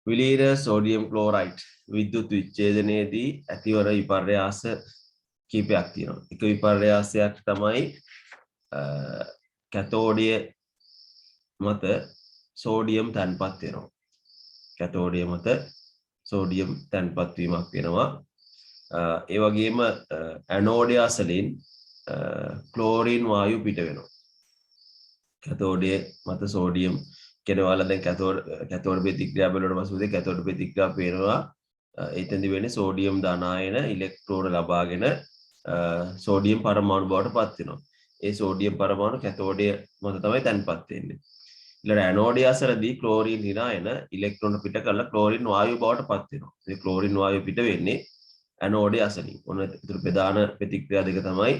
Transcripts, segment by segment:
විලීන sodium chloride විද්‍යුත් විච්ඡේදනයේදී ඇතිවන විපර්යාස කීපයක් තියෙනවා. එක විපර්යාසයක් තමයි කැතෝඩිය මත සෝඩියම් තැන්පත් වෙනවා. කැතෝඩිය මත සෝඩියම් තැන්පත් වීමක් වෙනවා. ඒ වගේම ඇනෝඩය අසලින් ක්ලෝරින් වායු පිට වෙනවා. කැතෝඩිය මත සෝඩියම් කෙනවල දැන් කැතෝඩ ප්‍රතික්‍රියා බලවට පස්සේ කැතෝඩ ප්‍රතික්‍රියා පේනවා. එතෙන්දි වෙන්නේ සෝඩියම් ධනායන ඉලෙක්ට්‍රෝන ලබාගෙන සෝඩියම් පරමාණු බවට පත් වෙනවා. ඒ සෝඩියම් පරමාණු කැතෝඩය මත තමයි තැන්පත් වෙන්නේ. ඊළඟ ඇනෝඩය අසලදී ක්ලෝරින් හිනායන ඉලෙක්ට්‍රෝන පිට කරලා ක්ලෝරින් වායු බවට පත් වෙනවා. මේ ක්ලෝරින් වායු පිට වෙන්නේ ඇනෝඩය අසලින්. ඔන්න ඒතර ප්‍රධාන ප්‍රතික්‍රියා දෙක තමයි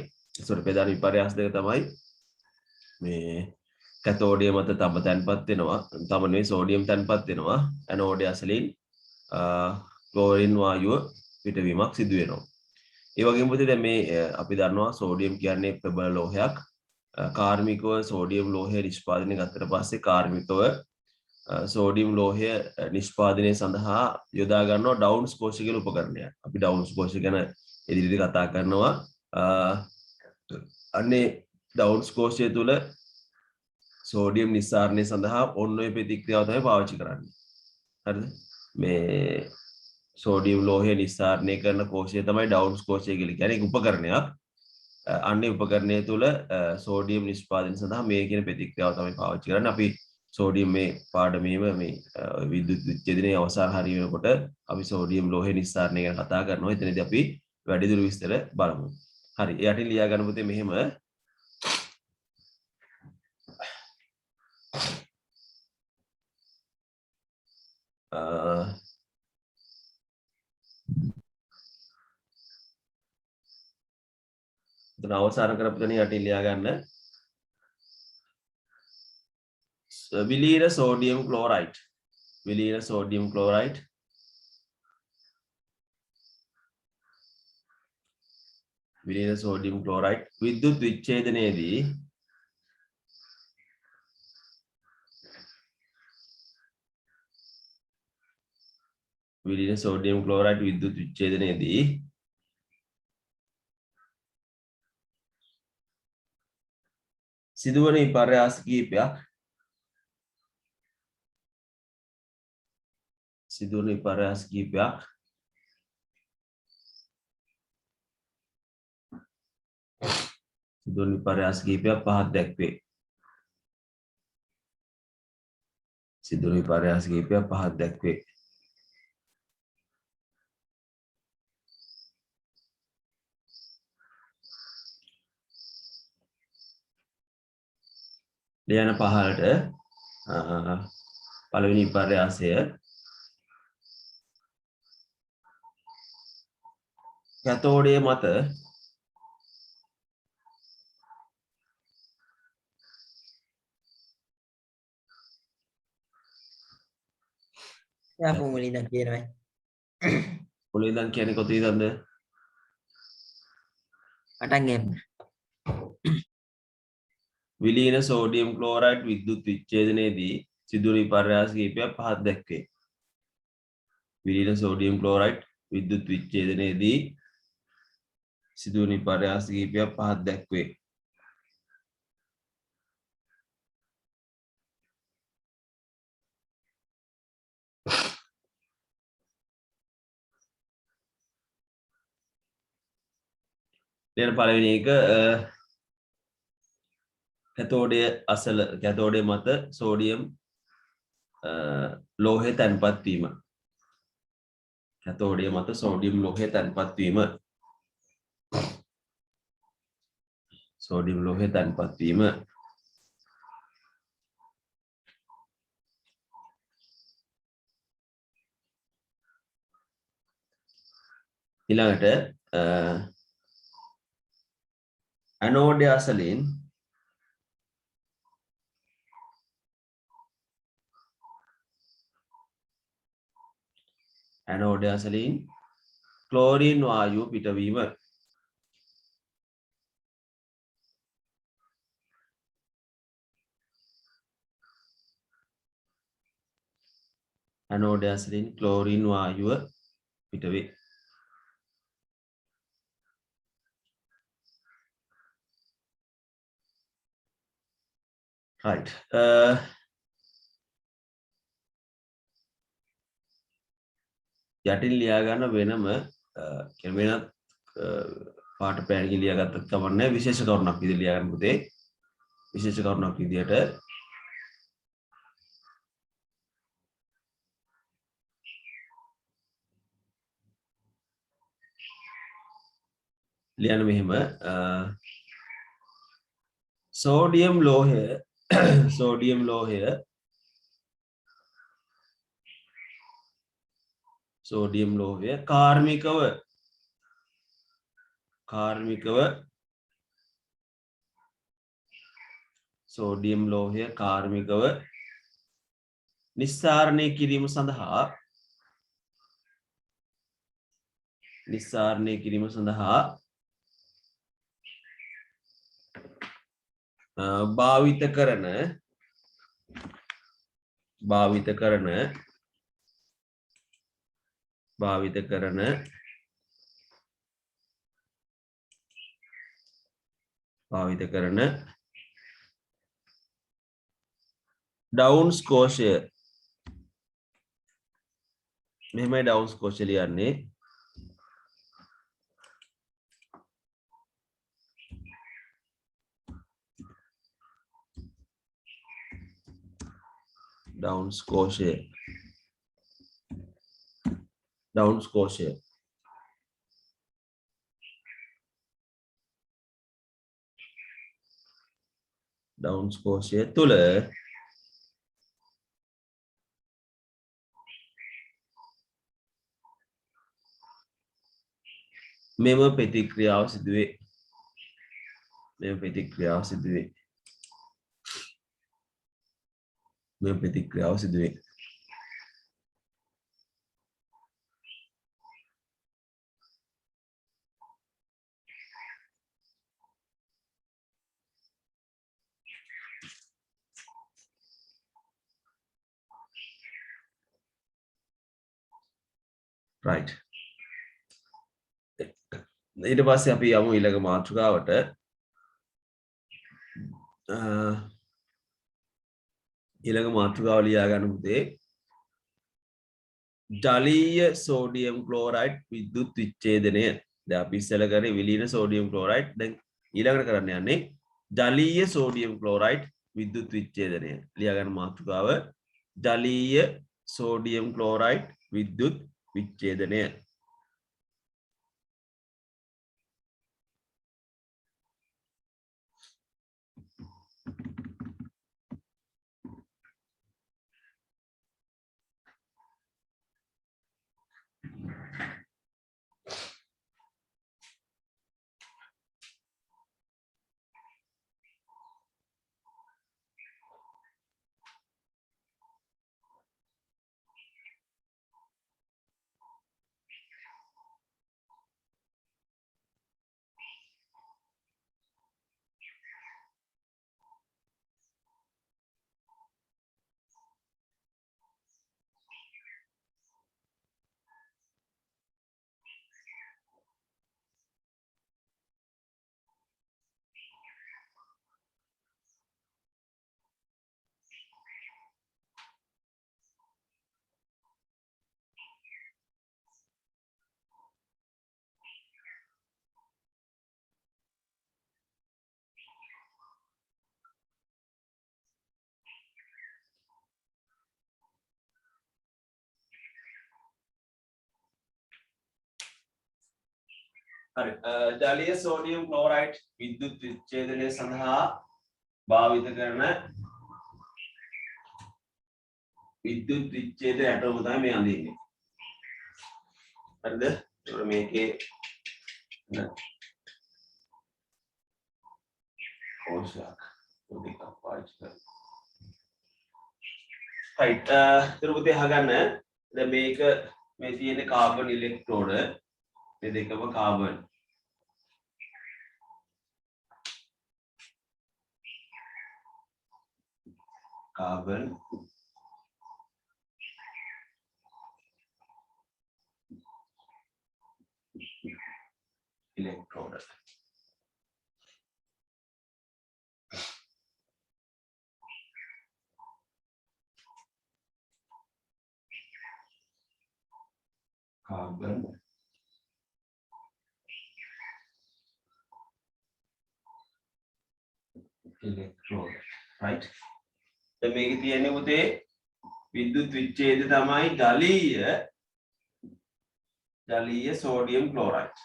ප්‍රධාන විපර්යාස දෙක තමයි මේ කැතෝඩිය මත තම තැන්පත් වෙනවා. තම නෙවෙයි සෝඩියම් තැන්පත් වෙනවා. ඇනෝඩය අසලින් ක්ලෝරින් වායුව පිටවීමක් සිදු වෙනවා. ඒ වගේම පුතේ දැන් මේ අපි දන්නවා සෝඩියම් කියන්නේ ප්‍රබල ලෝහයක්. කාර්මිකව සෝඩියම් ලෝහය නිෂ්පාදනය කරලා පස්සේ කාර්මිකව සෝඩියම් ලෝහය නිෂ්පාදනය සඳහා යොදා ගන්නවා ඩවුන්ස් කෝෂය කියලා උපකරණයක්. අපි ඩවුන්ස් කෝෂය ගැන ඉදිරියට කතා කරනවා. අන්නේ ඩවුන්ස් කෝෂය තුල සෝඩියම් නිස්සාරණය සඳහා ඔන්න ඔය ප්‍රතික්‍රියාව තමයි පාවිච්චි කරන්නේ. හරිද? මේ සෝඩියම් ලෝහය නිස්සාරණය කරන කෝෂය තමයි ඩවුන්ස් කෝෂය කියලා කියන්නේ. ඒක උපකරණයක්. අන්නේ උපකරණය තුල සෝඩියම් නිෂ්පාදනය සඳහා මේ කියන ප්‍රතික්‍රියාව තමයි පාවිච්චි කරන්නේ. අපි සෝඩියම් මේ පාඩමේම මේ විද්‍යුත් විච්ඡේදනයේ අවසාන හරිය වෙනකොට අපි සෝඩියම් ලෝහය නිස්සාරණය ගැන කතා කරනවා. එතනදී අපි වැඩිදුර විස්තර බලමු. හරි. ඒ යටින් ලියා ගන්න පුතේ මෙහෙම එතන අවසාන කරපු තැන යටින් ලියා ගන්න විලීන සෝඩියම් ක්ලෝරයිඩ් විලීන සෝඩියම් ක්ලෝරයිඩ් විලීන සෝඩියම් ක්ලෝරයිඩ් විද්‍යුත් විච්ඡේදනයේදී විලීන සෝඩියම් ක්ලෝරයිඩ් විද්‍යුත් විච්ඡේදනයේදී සිදුවන විපර්යාස කිහිපයක් සිදුවන විපර්යාස කිහිපයක් සිදුවන විපර්යාස කිහිපයක් පහක් දැක්වේ. සිදුවන විපර්යාස කිහිපයක් පහක් දැක්වේ. ලියන පහලට පළවෙනි විපර්යාසය කැතෝඩය මත යා මුලින් ඉඳන් කියනවා. මුලින් ඉඳන් කියන්නේ කොතනද? පටන් ගන්න. විලීන සෝඩියම් ක්ලෝරයිඩ් විද්‍යුත් විච්ඡේදනයේදී සිදුවන විපර්යාස කිහිපයක් පහක් දැක්වේ. විලීන සෝඩියම් ක්ලෝරයිඩ් විද්‍යුත් විච්ඡේදනයේදී සිදුවන විපර්යාස කිහිපයක් පහක් දැක්වේ. ඊට පළවෙනි එක කැතෝඩය මත සෝඩියම් ලෝහය තැන්පත් වීම. කැතෝඩය මත සෝඩියම් ලෝහය තැන්පත් වීම. සෝඩියම් ලෝහය තැන්පත් වීම. ඊළඟට ඇනෝඩය අසලින් ඇනෝඩය අසලින් ක්ලෝරින් වායුව පිටවීම. ඇනෝඩය ඇසලින් ක්ලෝරින් වායුව පිට වේ. right යටින් ලියා ගන්න වෙනම වෙනත් පාට පෑන්කි ලියාගත්තත් කමක් නැහැ විශේෂ කරුණක් විදිහට ලියා ගන්න පුතේ විශේෂ කරුණක් විදිහට ලියන්න මෙහෙම සෝඩියම් ලෝහය සෝඩියම් ලෝහය සෝඩියම් ලෝහය කාර්මිකව සෝඩියම් ලෝහය කාර්මිකව නිස්සාරණය කිරීම සඳහා භාවිත කරන ඩවුන්ස් කෝෂය මෙහෙමයි ඩවුන්ස් කෝෂය ලියන්නේ ඩවුන්ස් කෝෂය තුල මෙම ප්‍රතික්‍රියාව සිදුවේ right ඊට පස්සේ අපි යමු ඊළඟ මාතෘකාවට ඊළඟ මාතෘකාව ලියා ගන්න පුතේ ජලීය සෝඩියම් ක්ලෝරයිඩ් විද්‍යුත් විච්ඡේදනය දැන් අපි ඉස්සෙල්ලා කරේ විලීන සෝඩියම් ක්ලෝරයිඩ් දැන් ඊළඟට කරන්න යන්නේ ජලීය සෝඩියම් ක්ලෝරයිඩ් විද්‍යුත් විච්ඡේදනය ලියා ගන්න මාතෘකාව ජලීය සෝඩියම් ක්ලෝරයිඩ් විද්‍යුත් විච්ඡේදනය හරි ජලීය සෝඩියම් ක්ලෝරයිඩ් විද්‍යුත් විච්ඡේදනය සඳහා භාවිත කරන විද්‍යුත් විච්ඡේද ඇටෝම තමයි මේ අඳින්නේ හරිද ඒකට මේකේ කොහොමද පොඩි කපාච්ච right තිරුපති අහගන්න දැන් මේක මේ තියෙන කාබන් ඉලෙක්ට්‍රෝඩ මේ දෙකම carbon electrode. Carbon electrode, right? දැන් මේකේ තියෙන්නේ පුතේ විද්‍යුත් විච්ඡේද තමයි ජලීය sodium chloride.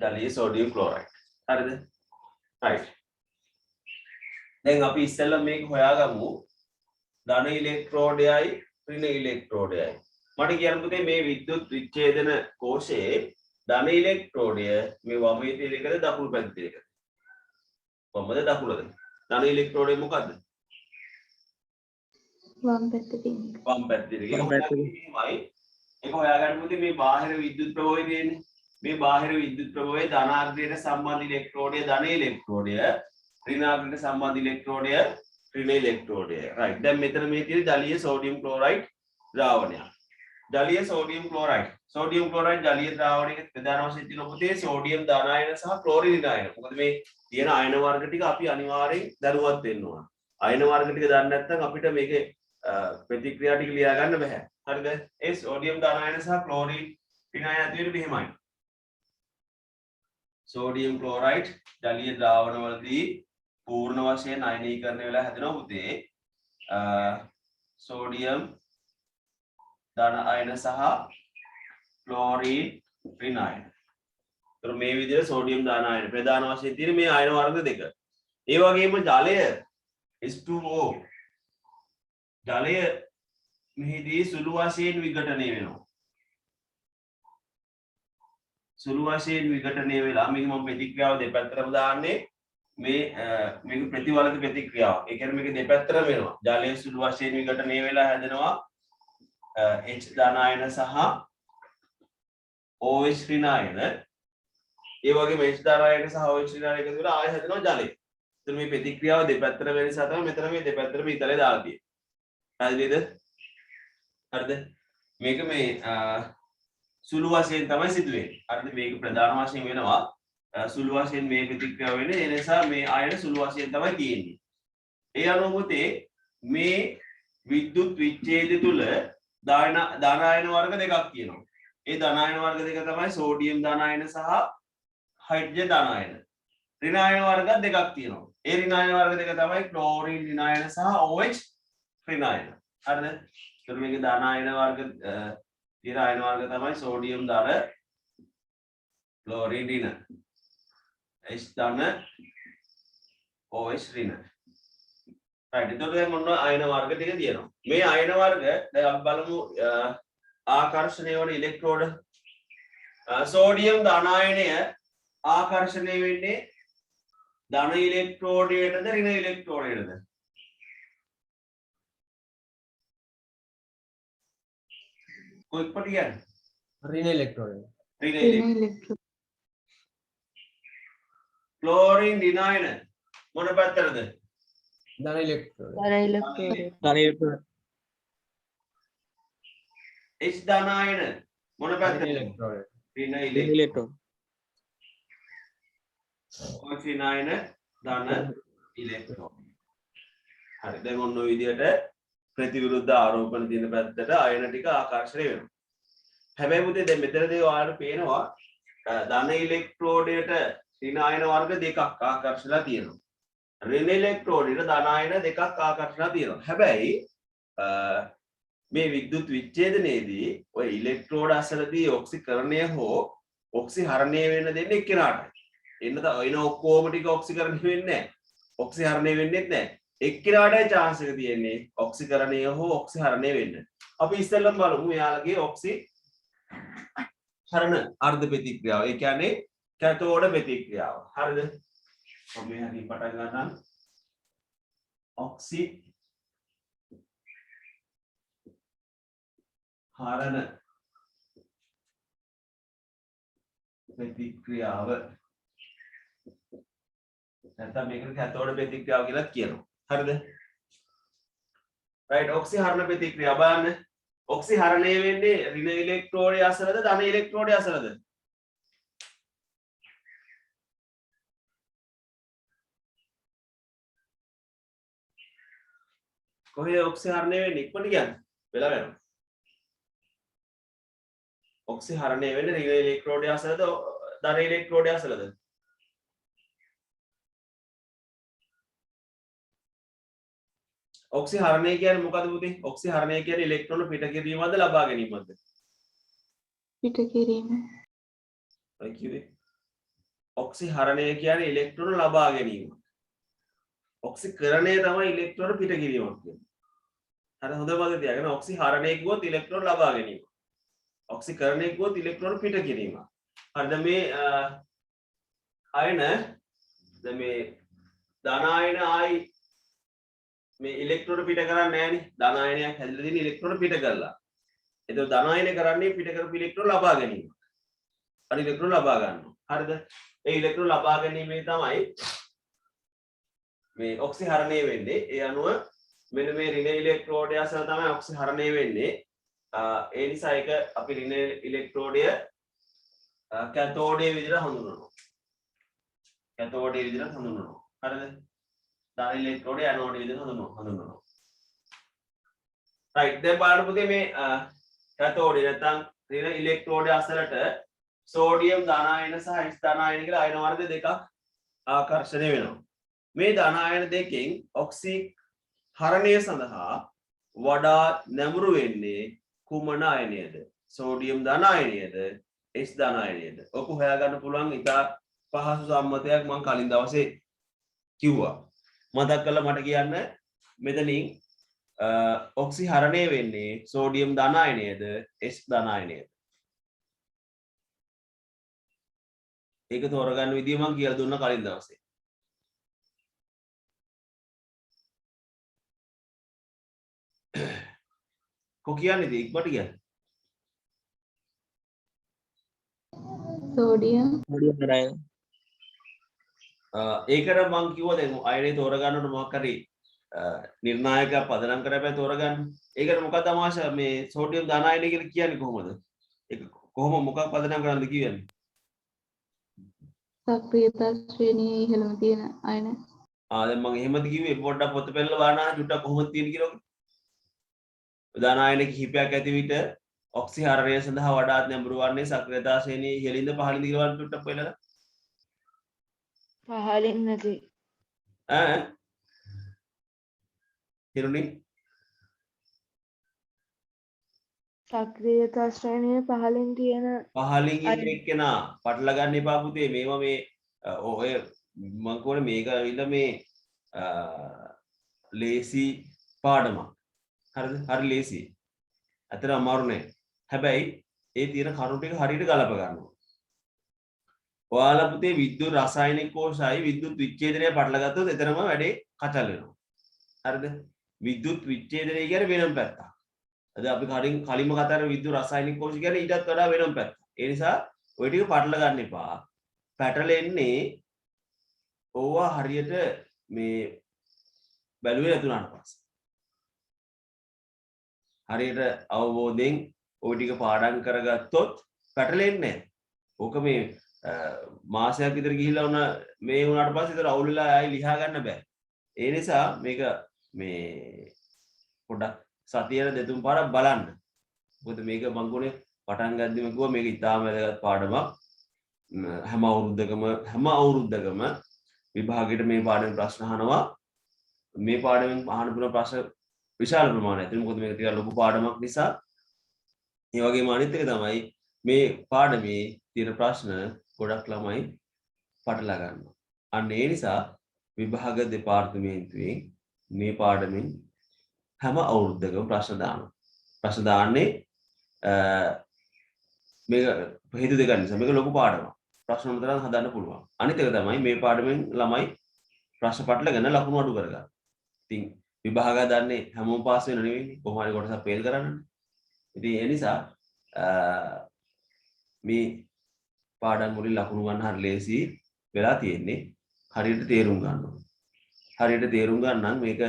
ජලීය sodium chloride. හරිද? right. දැන් අපි ඉස්සෙල්ලා මේක හොයාගමු ධන ඉලෙක්ට්‍රෝඩයයි ඍණ ඉලෙක්ට්‍රෝඩයයි. මට කියන්න පුතේ මේ විද්‍යුත් විච්ඡේදන කෝෂයේ ධන ඉලෙක්ට්‍රෝඩය මේ වමේ තියෙන එකද දකුණු පැත්තේ තියෙන එකද? කොහමද දකුණද? ධන ඉලෙක්ට්‍රෝඩය මොකද්ද? වම් පැත්තේ තියෙන. වම් පැත්තේ තියෙන්නේ. ඒක හොයාගන්න පුතේ මේ බාහිර විද්‍යුත් ප්‍රවාහය තියෙන්නේ. මේ බාහිර විද්‍යුත් ප්‍රවාහයේ ධනාග්‍රයට සම්බන්ධ ඉලෙක්ට්‍රෝඩය ධන ඉලෙක්ට්‍රෝඩය, ඍණාග්‍රයට සම්බන්ධ ඉලෙක්ට්‍රෝඩය ඍණ ඉලෙක්ට්‍රෝඩය. right. දැන් මෙතන මේ තියෙන ජලීය සෝඩියම් ක්ලෝරයිඩ් ද්‍රාවණය. ජලීය සෝඩියම් ක්ලෝරයිඩ්. සෝඩියම් ක්ලෝරයිඩ් ජලීය ද්‍රාවණයක ප්‍රධාන වශයෙන් තියෙන පුතේ සෝඩියම් ධන අයන සහ ක්ලෝරින් ඍණ අයන. මොකද මේ තියෙන අයන වර්ග ටික අපි අනිවාර්යෙන් දැනුවත් වෙන්න ඕන. අයන වර්ග ටික දන්නේ නැත්නම් අපිට මේකේ ප්‍රතික්‍රියා ටික ලියා ගන්න බෑ. හරිද? ඒ සෝඩියම් ධන අයන සහ ක්ලෝරින් ඍණ අයන ඇති වෙන්නේ මෙහෙමයි. සෝඩියම් ක්ලෝරයිඩ් ජලීය ද්‍රාවණ වලදී පූර්ණ වශයෙන් අයනීකරණය වෙලා හැදෙනවා පුතේ. සෝඩියම් ධන අයන සහ ක්ලෝරින් ඍණ අයන. ඒතර මේ විදිහට සෝඩියම් ධන අයන ප්‍රධාන වශයෙන් තියෙන මේ අයන වර්ග දෙක. ඒ වගේම ජලය H2O ජලය මෙහිදී සුළු වශයෙන් විඝටනය වෙනවා. සුළු වශයෙන් විඝටනය වෙලා මේක මම ප්‍රතික්‍රියාව දෙපැත්තටම දාන්නේ මේ මේක ප්‍රතිවලක ප්‍රතික්‍රියාව. ඒ කියන්නේ මේක දෙපැත්තටම වෙනවා. ජලය සුළු වශයෙන් විඝටනය වෙලා හැදෙනවා H ධන අයන සහ OH ඍණ අයන. ඒ වගේම H ධන අයන සහ OH ඍණ අයන එකතු වෙලා ආයෙ හැදෙනවා ජලය. එතන මේ ප්‍රතික්‍රියාව දෙපැත්තට වෙන නිසා තමයි මෙතන මේ දෙපැත්තටම ඉතලේ දාලා තියෙන්නේ. හරිද? හරිද? මේක මේ සුළු වශයෙන් තමයි සිදු වෙන්නේ. හරිද? මේක ප්‍රධාන වශයෙන් වෙනවා. සුළු වශයෙන් මේ ප්‍රතික්‍රියාව වෙන්නේ. ඒ නිසා මේ අයන සුළු වශයෙන් තමයි තියෙන්නේ. ඒ අනුව පුතේ මේ විද්‍යුත් විච්ඡේදය තුල ධන අයන වර්ග දෙකක් තියෙනවා. ඒ ධන අයන වර්ග දෙක තමයි සෝඩියම් ධන අයන සහ හයිඩ්‍රජන් ධන අයන. ඍණ අයන වර්ග දෙකක් තියෙනවා. ඒ ඍණ අයන වර්ග දෙක තමයි ක්ලෝරින් ඍණ අයන සහ OH ඍණ අයන. හරිද? ඒතර මේකේ ධන අයන වර්ග තියෙන අයන වර්ග තමයි සෝඩියම් ධන, ක්ලෝරින් ඍණ, H ධන, OH ඍණ. right. එතකොට දැන් මොන අයන වර්ග ටික තියෙනවා. මේ අයන වර්ග දැන් අපි බලමු ආකර්ෂණය වන ඉලෙක්ට්‍රෝඩ. සෝඩියම් ධන අයනය ආකර්ෂණය වෙන්නේ ධන ඉලෙක්ට්‍රෝඩයටද ඍණ ඉලෙක්ට්‍රෝඩයටද? කොයිකට කියන්නේ? ඍණ ඉලෙක්ට්‍රෝඩ. ඍණ ඉලෙක්ට්‍රෝඩ. ක්ලෝරින් ඍණ අයන මොන පැත්තටද? ධන ඉලෙක්ට්‍රෝඩ. ධන ඉලෙක්ට්‍රෝඩ. H ධන අයන මොන පැත්තටද? ඉලෙක්ට්‍රෝඩ. ඍණ ඉලෙක්ට්‍රෝඩ. OH ඍණ අයන ධන ඉලෙක්ට්‍රෝඩ. හරි. දැන් ඔන්න ඔය විදිහට ප්‍රතිවිරුද්ධ ආරෝපණ තියෙන පැත්තට අයන ටික ආකර්ෂණය වෙනවා. හැබැයි පුතේ දැන් මෙතනදී ඔයාලට පේනවා ධන ඉලෙක්ට්‍රෝඩයට ඍණ අයන වර්ග දෙකක් ආකර්ෂණලා තියෙනවා. ඍණ ඉලෙක්ට්‍රෝඩයට ධන අයන දෙකක් ආකර්ෂණලා තියෙනවා. හැබැයි මේ විද්‍යුත් විච්ඡේදනයේදී ඔය ඉලෙක්ට්‍රෝඩ අසලදී ඔක්සිකරණය හෝ ඔක්සිහරණය වෙන්න දෙන්නේ එක්කෙනාටයි. එන ඔක්කොම ටික ඔක්සිකරණය වෙන්නේ නැහැ. ඔක්සිහරණය වෙන්නේ නැහැ. එක්කෙනාටයි chance එක තියෙන්නේ ඔක්සිකරණය හෝ ඔක්සිහරණය වෙන්න. අපි ඉස්සෙල්ලම බලමු මෙයාලගේ ඔක්සිහරණ අර්ධ ප්‍රතික්‍රියාව. ඒ කියන්නේ කැතෝඩ ප්‍රතික්‍රියාව. හරිද? අපි හරි පටන් ගන්නම්. ඔක්සි හරණ ප්‍රතික්‍රියාව. නැත්නම් මේකට කැතෝඩ ප්‍රතික්‍රියාව කියලා කියනවා. හරිද? right. ඔක්සිහරණ ප්‍රතික්‍රියාව බලන්න. ඔක්සිහරණය වෙන්නේ ඍණ ඉලෙක්ට්‍රෝඩය අසලද ධන ඉලෙක්ට්‍රෝඩය අසලද? කොහේ ඔක්සි හරණය වෙන්නේ ඉක්මනට කියන්න වෙලා වෙනවා ඔක්සි හරණය වෙන්නේ ඍණ ඉලෙක්ට්‍රෝඩය අසලද ධන ඉලෙක්ට්‍රෝඩය අසලද ඔක්සි හරණය කියන්නේ මොකද පුතේ ඔක්සි හරණය කියන්නේ ඉලෙක්ට්‍රෝන පිට කිරීමද ලබා ගැනීමද පිට කිරීම. ඔය කිව්වේ ඔක්සි හරණය කියන්නේ ඉලෙක්ට්‍රෝන ලබා ගැනීම ඔක්සිකරණය තමයි ඉලෙක්ට්‍රෝන පිට කිරීමක් කියන්නේ. හරි හොඳ මතක තියාගන්න ඔක්සි හරණය කිව්වොත් ඉලෙක්ට්‍රෝන ලබා ගැනීම. ඔක්සිකරණය කිව්වොත් ඉලෙක්ට්‍රෝන පිට කිරීම. හරිද මේ අයන දැන් මේ ධන ආයන ආයි මේ ඉලෙක්ට්‍රෝන පිට කරන්නේ නැහනේ. ධන ආයනයක් හැදලා තියෙන ඉලෙක්ට්‍රෝන පිට කරලා. එතකොට ධන ආයන කරන්නේ පිට කරපු ඉලෙක්ට්‍රෝන ලබා ගැනීම. හරි ඉලෙක්ට්‍රෝන ලබා ගන්නවා. හරිද? ඒ ඉලෙක්ට්‍රෝන ලබා ගැනීමේ තමයි මේ ඔක්සි හරණය වෙන්නේ ඒ අනුව මෙන්න මේ ඍණ ඉලෙක්ට්‍රෝඩය අසල තමයි ඔක්සි හරණය වෙන්නේ ඒ නිසා ඒක අපි ඍණ ඉලෙක්ට්‍රෝඩය කැතෝඩයේ විදිහට හඳුන්වනවා කැතෝඩයේ විදිහට හඳුන්වනවා හරිද ධන ඉලෙක්ට්‍රෝඩය ඇනෝඩයේ විදිහට හඳුන්වනවා රයිට් දැන් බලන්න පුතේ මේ කැතෝඩය නැත්නම් ඍණ ඉලෙක්ට්‍රෝඩය අසලට සෝඩියම් ධන ආයන සහ H ධන ආයන කියලා ආයන වර්ග දෙකක් ආකර්ෂණය වෙනවා මේ ධන ආයන දෙකෙන් ඔක්සි හරණය සඳහා වඩා නැඹුරු වෙන්නේ කුමන ආයනයද සෝඩියම් ධන ආයනයද H ධන ආයනයද ඔක හොයාගන්න පුළුවන් ඉතා පහසු සම්මතයක් මම කලින් දවසේ කිව්වා මතක් කරලා මට කියන්න මෙතනින් ඔක්සි හරණය වෙන්නේ සෝඩියම් ධන ආයනයද H ධන ආයනයද ඒක තෝරගන්න විදිය මම කියලා දුන්නා කලින් දවසේ කො කියන්නේ ඉක්මනට කියන්න සෝඩියම්. ඒකට මං කිව්වා දැන් අයනේ තෝරගන්නකොට මොකක් හරි නිර්ණායකයක් පදනම් කරලා තෝරගන්න. ඒකට මොකක්ද තමාෂා මේ සෝඩියම් ධන ආයනය කියලා කියන්නේ කොහොමද? ඒක කොහොම මොකක් පදනම් කරන්නද කියන්නේ? සක්‍රියතා ශ්‍රේණියේ ඉහළම තියෙන අයන. දැන් මං එහෙමද කිව්වේ පොඩ්ඩක් පොත පෙරලා බලන්න චුට්ටක් කොහොමද තියෙන්නේ කියලා. ධන ආයන කිහිපයක් ඇති විට ඔක්සි හරණය සඳහා වඩාත් නැඹුරු වන්නේ සක්‍රියතා ශ්‍රේණියේ ඉහළින්ද පහළින්ද කියලා බලන්න චුට්ටක් බලලා. පහලින් නැති හිරුනි සක්‍රියතා ශ්‍රේණිය පහලින් තියෙන පහලින් ඉන්න එක්කෙනා පටල ගන්න එපා පුතේ මේවා මේ ඔය මම කියන්නේ මේක ඇවිල්ලා මේ ලේසි පාඩමක් හරිද හරි ලේසි අතන අමාරු නෑ හැබැයි ඒ තියෙන කරුණු ටික හරියට ගලප ගන්නවා ඔයාලා පුතේ විද්‍යුත් රසායනික කෝෂයයි විද්‍යුත් විච්ඡේදනය පටල ගත්තොත් එතරම් වැඩේ කචල් වෙනවා හරිද විද්‍යුත් විච්ඡේදනය කියන්නේ වෙනම පැත්තක් අද අපි කලින්ම කතා කරන විද්‍යුත් රසායනික කෝෂ කියන්නේ ඊටත් වඩා වෙනම පැත්තක් ඒ නිසා ඔය ටික පටල ගන්න එපා පැටලෙන්නේ ඕවා හරියට මේ බැලුවේ නැතුණාට පස්සේ හරියට අවබෝධයෙන් ওই ටික පාඩම් කරගත්තොත් පැටලෙන්නේ නැහැ. ඕක මේ මාසයක් විතර ගිහිල්ලා වුණ මේ වුණාට පස්සේ ඒතර අවුල් වෙලා ආයි ලියා ගන්න බෑ. ඒ නිසා මේක මේ පොඩ්ඩක් සතියේ දෙතුන් පාරක් බලන්න. මොකද මේක මං ගොනේ පටන් ගද්දිම කිව්වා මේක ඉතාම වැදගත් පාඩමක්. හැම අවුරුද්දකම විභාගයට මේ පාඩමෙන් ප්‍රශ්න අහනවා. මේ පාඩමෙන් අහන්න පුළුවන් ප්‍රශ්න විශාල ප්‍රමාණයක්. ඒක මොකද මේක ටිකක් ලොකු පාඩමක් නිසා. ඒ වගේම අනිත් එක තමයි මේ පාඩමේ තියෙන ප්‍රශ්න ගොඩක් ළමයි පටලවා ගන්නවා. අන්න ඒ නිසා විභාග දෙපාර්තමේන්තුවෙන් මේ පාඩමෙන් හැම අවුරුද්දකම ප්‍රශ්න දානවා. ප්‍රශ්න දාන්නේ මේක හේතු දෙකක් නිසා මේක ලොකු පාඩමක්. ප්‍රශ්න උත්තරත් හදන්න පුළුවන්. අනිත් එක තමයි මේ පාඩමෙන් ළමයි ප්‍රශ්න පටලගෙන ලකුණු අඩු කරගන්න. ඉතින් විභාගය දන්නේ හැමෝම පාස් වෙනව නෙවෙයි. කොහොම හරි කොටසක් ෆේල් කරන්නනේ. ඉතින් ඒ නිසා මේ පාඩම් වලින් ලකුණු ගන්න හරි ලේසි වෙලා තියෙන්නේ. හරියට තේරුම් ගන්න ඕනේ. හරියට තේරුම් ගන්න නම් මේක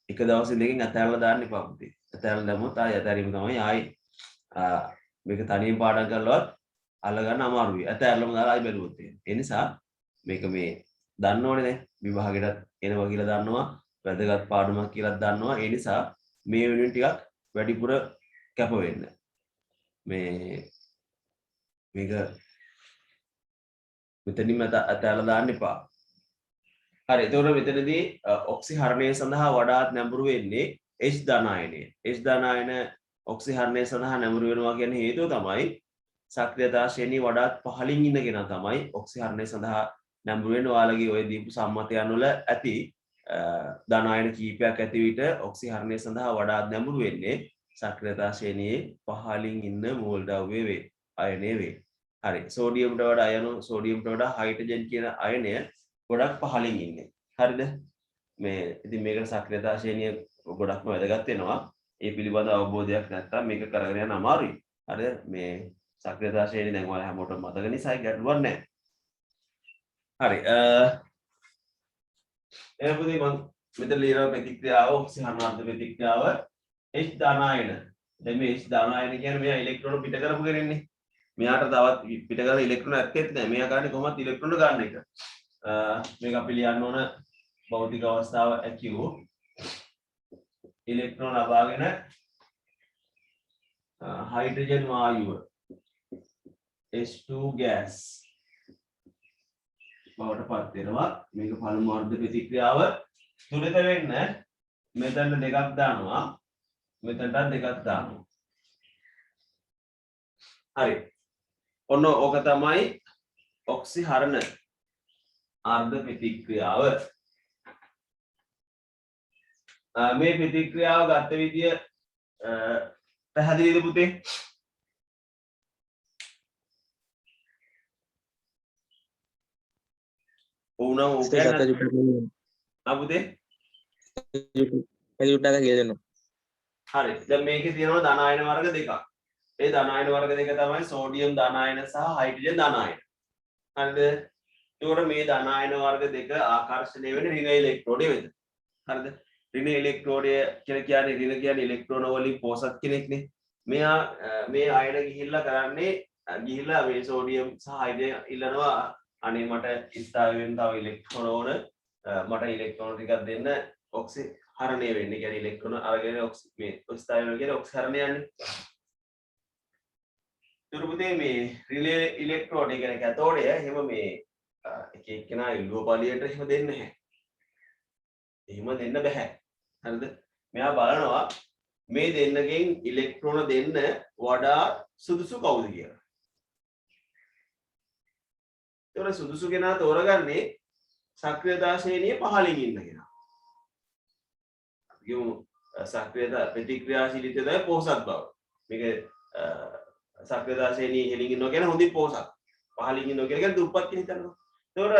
එක දවස් දෙකකින් අතහැරලා දාන්න එපා පුතේ. අතහැරලා දැම්මොත් ආයෙ අතහැරීම තමයි ආයෙ මේක තනියෙන් පාඩම් කරලවත් අල්ලගන්න අමාරුයි. අතහැරලාම දාලා ආයෙ බැලුවොත් ඒ නිසා මේක මේ දන්න ඕනේ දැන් විභාගෙට එනවා කියලා දන්නවා. වැදගත් පාඩමක් කියලා දන්නවා. ඒ නිසා මේ වෙනුවෙන් ටිකක් වැඩිපුර කැප වෙන්න. මේක මෙතනින්ම අතහැරලා දාන්න එපා. හරි. එතකොට මෙතනදී ඔක්සිහරණය සඳහා වඩාත් නැඹුරු වෙන්නේ H ධනායනය. H ධනායන ඔක්සිහරණය සඳහා නැඹුරු වෙනවා කියන හේතුව තමයි සක්‍රියතා ශ්‍රේණිය වඩාත් පහළින් ඉන්න කෙනා තමයි ඔක්සිහරණය සඳහා නැඹුරු වෙන්නේ. ඔයාලගේ ඔය දීපු සම්මතයන් වල ඇති ධනායන කීපයක් ඇති විට ඔක්සිහරණය සඳහා වඩාත් නැඹුරු වෙන්නේ සක්‍රියතා ශ්‍රේණියේ පහළින් ඉන්න මූලද්‍රව්‍ය වේ. අයනය වේ. හරි. සෝඩියම්ට වඩා හයිඩ්‍රජන් කියන අයනය ගොඩක් පහළින් ඉන්නේ. හරිද? ඉතින් මේකට සක්‍රියතා ශ්‍රේණිය ගොඩක්ම වැදගත් වෙනවා. ඒ පිළිබඳ අවබෝධයක් නැත්නම් මේක කරගෙන යන්න අමාරුයි. හරිද? මේ සක්‍රියතා ශ්‍රේණිය දැන් ඔයාලා හැමෝටම මතක නිසා ගැටලුවක් නැහැ. හරි. එහෙනම් මම මෙතන ලියන ප්‍රතික්‍රියාව ඔක්සිහරණාර්ථ ප්‍රතික්‍රියාව H ධනායන. දැන් මේ H ධනායන කියන්නේ මෙයා ඉලෙක්ට්‍රෝන පිට කරපු කෙනෙන්නේ. මෙයාට තවත් පිට කරන ඉලෙක්ට්‍රෝන ඇත්තෙත් නැහැ. මෙයා ගන්නේ කොහොමද ඉලෙක්ට්‍රෝන ගන්න එක. මේක අපි ලියන්න ඕන භෞතික අවස්ථාව ඇකියු ඉලෙක්ට්‍රෝන ලබාගෙන හයිඩ්‍රජන් වායුව H2 gas බවට පත් වෙනවා. මේක පළමු වර්ධ ප්‍රතික්‍රියාව. තුලිත වෙන්න මෙතන දෙකක් දානවා. මෙතනට දෙකක් දානවා. හරි. ඔන්න ඕක තමයි ඔක්සිහරණ ආර්ධ ප්‍රතික්‍රියාව. මේ ප්‍රතික්‍රියාව ගත විදිය පැහැදිලිද පුතේ? ඕනම් ඕක පුතේ හරි. දැන් මේකේ තියෙනවා ධනායන වර්ග දෙකක්. ඒ ධනායන වර්ග දෙක තමයි සෝඩියම් ධනායන සහ හයිඩ්‍රජන් ධනායන. හරිද? ඒතකොට මේ ධනායන වර්ග දෙක ආකර්ෂණය වෙන්නේ ඍණ ඉලෙක්ට්‍රෝඩය වෙත. හරිද? ඍණ ඉලෙක්ට්‍රෝඩය කියලා කියන්නේ ඍණ කියන්නේ ඉලෙක්ට්‍රෝන වලින් පෝසත් කෙනෙක්නේ. මෙයා මේ අයන ගිහිල්ලා මේ සෝඩියම් සහ හයිඩ්‍රජන් ඉල්ලනවා අනේ මට ස්ථාවරයෙන් තව ඉලෙක්ට්‍රෝන ඕන මට ඉලෙක්ට්‍රෝන ටිකක් දෙන්න ඔක්සිහරණය වෙන්න. කියන්නේ ඉලෙක්ට්‍රෝන අරගෙන මේ ස්ථාවරය කියන්නේ ඔක්සිහරණය යන්නේ. තුරුපුතේ මේ රිලේ ඉලෙක්ට්‍රෝඩ කියන්නේ කැතෝඩය එහෙම මේ එක එක්කෙනා ඉල්ලුව බලයට එහෙම දෙන්නේ නැහැ. එහෙම දෙන්න බෑ. හරිද? මෙයා බලනවා මේ දෙන්නගෙන් ඉලෙක්ට්‍රෝන දෙන්න වඩා සුදුසු කවුද කියලා. ඒතකොට සුදුසු කෙනා තෝරගන්නේ සක්‍රියතා ශ්‍රේණියේ පහළින් ඉන්න කෙනා. අපි සක්‍රියතා ප්‍රතික්‍රියාශීලීත්වය තමයි පොහසත් බව. මේක සක්‍රියතා ශ්‍රේණියේ ඉහළින් ඉන්නවා කියන්නේ හොඳින් පොහසත්. පහළින් ඉන්නවා කියන්නේ දුප්පත් කෙනෙක් හිතනවා. ඒතකොට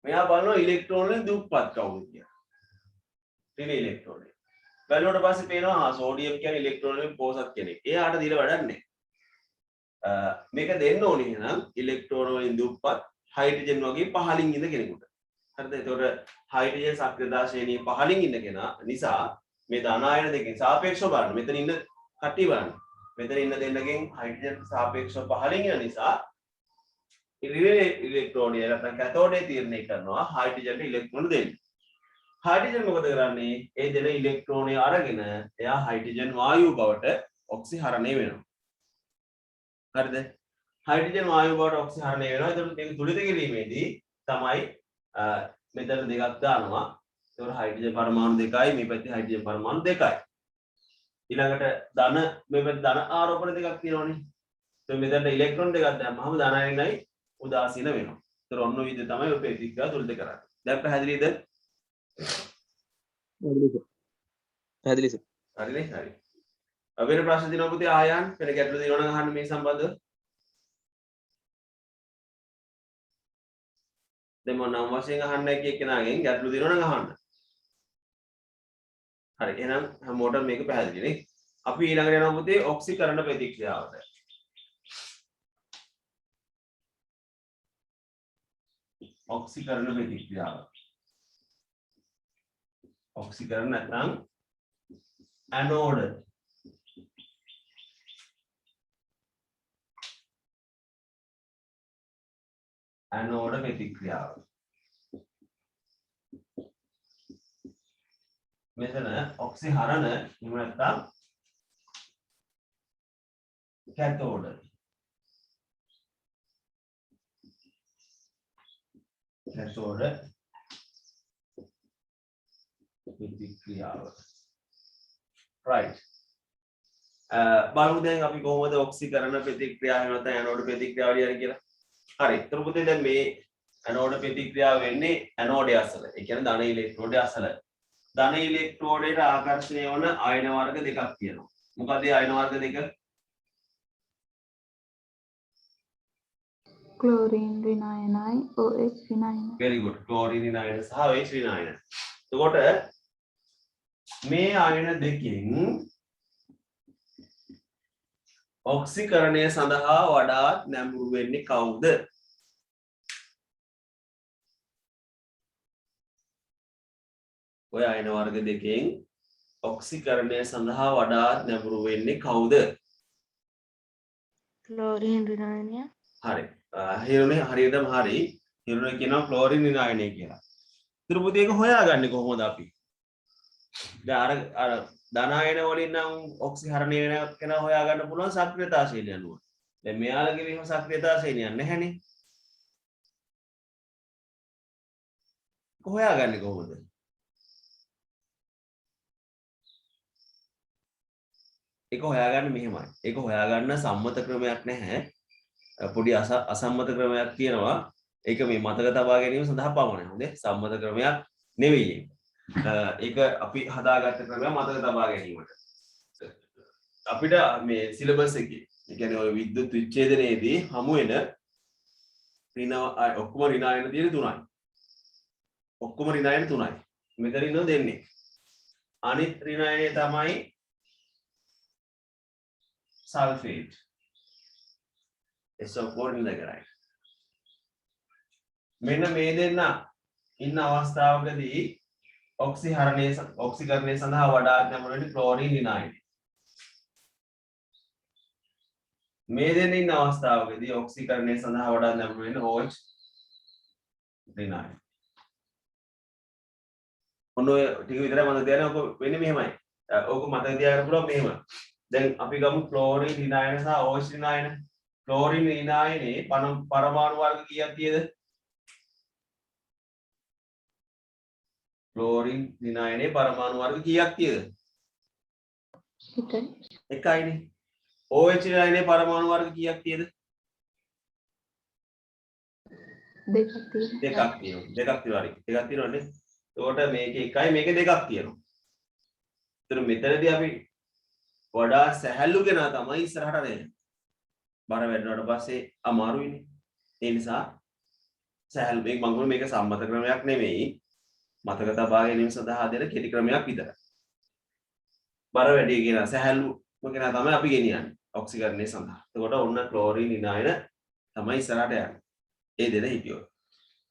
මෙයා බලනවා ඉලෙක්ට්‍රෝන වලින් දුප්පත් කවුද කියලා. ඍණ ඉලෙක්ට්‍රෝන. බලනකොට පස්සේ පේනවා සෝඩියම් කියන්නේ ඉලෙක්ට්‍රෝන වලින් පොහසත් කෙනෙක්. එයාට දීලා වැඩක් නැහැ. මේක දෙන්න ඕනේ එහෙනම් ඉලෙක්ට්‍රෝන වලින් දුප්පත් හයිඩ්‍රජන් වගේ පහළින් ඉන්න කෙනෙකුට. හරිද? ඒතකොට හයිඩ්‍රජන් සක්‍රියතා ශ්‍රේණියේ පහළින් ඉන්න කෙනා නිසා මේ ධනායන දෙකෙන් සාපේක්ෂව බලන්න. මෙතන ඉන්න කට්ටිය බලන්න. මෙතන ඉන්න දෙන්නගෙන් හයිඩ්‍රජන් සාපේක්ෂව පහළින් යන නිසා රිලේ ඉලෙක්ට්‍රෝනය නැත්නම් කැතෝඩේ තීරණය කරනවා හයිඩ්‍රජන්ට ඉලෙක්ට්‍රෝන දෙන්න. හයිඩ්‍රජන් මොකද කරන්නේ? ඒ දෙන ඉලෙක්ට්‍රෝනය අරගෙන එයා හයිඩ්‍රජන් වායුව බවට ඔක්සිහරණය වෙනවා. හරිද? හයිඩ්‍රජන් වායුව බවට ඔක්සිහරණය වෙනවා. එතකොට මේක තුලිත කිරීමේදී තමයි මෙතන දෙකක් දානවා. ඒතකොට හයිඩ්‍රජන් පරමාණු දෙකයි මේ පැත්තේ හයිඩ්‍රජන් පරමාණු දෙකයි. ඊළඟට ධන මේ පැත්තේ ධන ආරෝපණ දෙකක් තියෙනවනේ. එතකොට මෙතන ඉලෙක්ට්‍රෝන දෙකක් දැම්මම ධනායනයි උදාසීන වෙනවා. ඒතර ඔන්න ඔය විදිහ තමයි ඔය ප්‍රතික්‍රියාව තුලිත කරන්නේ. දැන් පැහැදිලිද? පැහැදිලි සර්. හරිනේ? හරි. වෙන ප්‍රශ්න තියෙනවද පුතේ ආයන්? වෙන ගැටලු තියෙනවනම් අහන්න මේ සම්බන්ධව. දැන් මම නම් වශයෙන් අහන්න එක්කෙනාගෙන් ගැටලු තියෙනවනම් අහන්න. හරි. එහෙනම් හැමෝටම මේක පැහැදිලි නේ? අපි ඊළඟට යනවා පුතේ ඔක්සිකරණ ප්‍රතික්‍රියාවට. ඔක්සිකරණ ප්‍රතික්‍රියාව. ඔක්සිකරණ නැත්නම් ඇනෝඩ්. ඇනෝඩ ප්‍රතික්‍රියාව. මෙතන ඔක්සිහරණ එහෙම නැත්නම් කැතෝඩ ප්‍රතික්‍රියාව right බලමු දැන් අපි කොහොමද ඔක්සිකරණ ප්‍රතික්‍රියාව එහෙම නැත්නම් ඇනෝඩ් ප්‍රතික්‍රියාව ලියන්නේ කියලා හරි ඊට පස්සේ දැන් මේ ඇනෝඩ් ප්‍රතික්‍රියාව වෙන්නේ ඇනෝඩය අසල ඒ කියන්නේ ධන ඉලෙක්ට්‍රෝඩය අසල ධන ඉලෙක්ට්‍රෝඩයට ආකර්ෂණය වන අයන වර්ග දෙකක් තියෙනවා මොකද ඒ අයන වර්ග දෙක ක්ලෝරින් රිනායනයි OH රිනායන very good ක්ලෝරින් රිනායන සහ OH රිනායන එතකොට මේ අයන දෙකෙන් ඔක්සිකරණය සඳහා වඩාත් නැඹුරු වෙන්නේ කවුද ඔය අයන වර්ග දෙකෙන් ඔක්සිකරණය සඳහා වඩාත් නැඹුරු වෙන්නේ කවුද ක්ලෝරින් රිනායනය හරි හිරුනේ හරියටම හරි හිරුනේ කියනවා ක්ලෝරින් රිනායනය කියලා. ඊට පස්සේ ඒක හොයාගන්නේ කොහොමද අපි? දැන් අර ධනායන වලින් නම් ඔක්සිහරණය වෙන කෙනා හොයාගන්න පුළුවන් සක්‍රියතා ශ්‍රේණිය අනුව. දැන් මෙයාලගේ මෙහෙම සක්‍රියතා ශ්‍රේණියක් නැහැනේ. හොයාගන්නේ කොහොමද? ඒක හොයාගන්න මෙහෙමයි. ඒක හොයාගන්න සම්මත ක්‍රමයක් නැහැ. පොඩි අසම්මත ක්‍රමයක් තියෙනවා. ඒක මේ මතක තබා ගැනීම සඳහා පමණයි. හොඳේ. සම්මත ක්‍රමයක් නෙවෙයි. ඒක අපි හදාගත්ත ක්‍රමයක් මතක තබා ගැනීමට. අපිට මේ සිලබස් එකේ ඒ කියන්නේ ඔය විද්‍යුත් විච්ඡේදනයේදී හමු වෙන ඔක්කොම ඍණායන තියෙන තුනයි. ඔක්කොම ඍණායන තුනයි. මෙතන ඉන්නව දෙන්නේ. අනිත් ඍණායනය තමයි සල්ෆේට්. SO4 ඉඳගරයි. මෙන්න මේ දෙන්න ඉන්න අවස්ථාවකදී ඔක්සිකරණය සඳහා වඩාත් නැඹුරු වෙන්නේ ක්ලෝරින් රිනායනය. මේ දෙන්න ඉන්න අවස්ථාවකදී ඔක්සිකරණය සඳහා වඩාත් නැඹුරු වෙන්නේ OH රිනායනය. ඔන්න ඔය ටික විතරයි මම කියන්නේ ඔක වෙන්නේ මෙහෙමයි. ඕක මතක තියාගන්න පුළුවන් මෙහෙම. දැන් අපි ගමු ක්ලෝරින් රිනායන සහ OH රිනායන. ක්ලෝරින් රිනායනේ පරමාණු වර්ග කීයක් තියෙද? ක්ලෝරින් රිනායනේ පරමාණු වර්ග කීයක් තියෙද? එකයිනේ. OH රිනායනේ පරමාණු වර්ග කීයක් තියෙද? දෙකක් තියෙනවා. දෙකක් තියෙනවානේ. එතකොට මේක එකයි මේක දෙකක් තියෙනවා. ඒතර මෙතනදී අපි වඩා සැහැල්ලු කෙනා තමයි ඉස්සරහට දෙන්නේ. බර වැඩනට පස්සේ අමාරුයිනේ. ඒ නිසා සැහැල්ලු මේක සම්මත ක්‍රමයක් නෙමෙයි. මතක තබා ගැනීම සඳහා දෙන කෙටි ක්‍රමයක් විතරයි. බර වැඩි කියන සැහැල්ලුම කෙනා තමයි අපි ගෙනියන්නේ ඔක්සිකරණය සඳහා. එතකොට ඔන්න ක්ලෝරින් රිනායන තමයි ඉස්සරහට යන්නේ. ඒ දෙන හිටියොත්.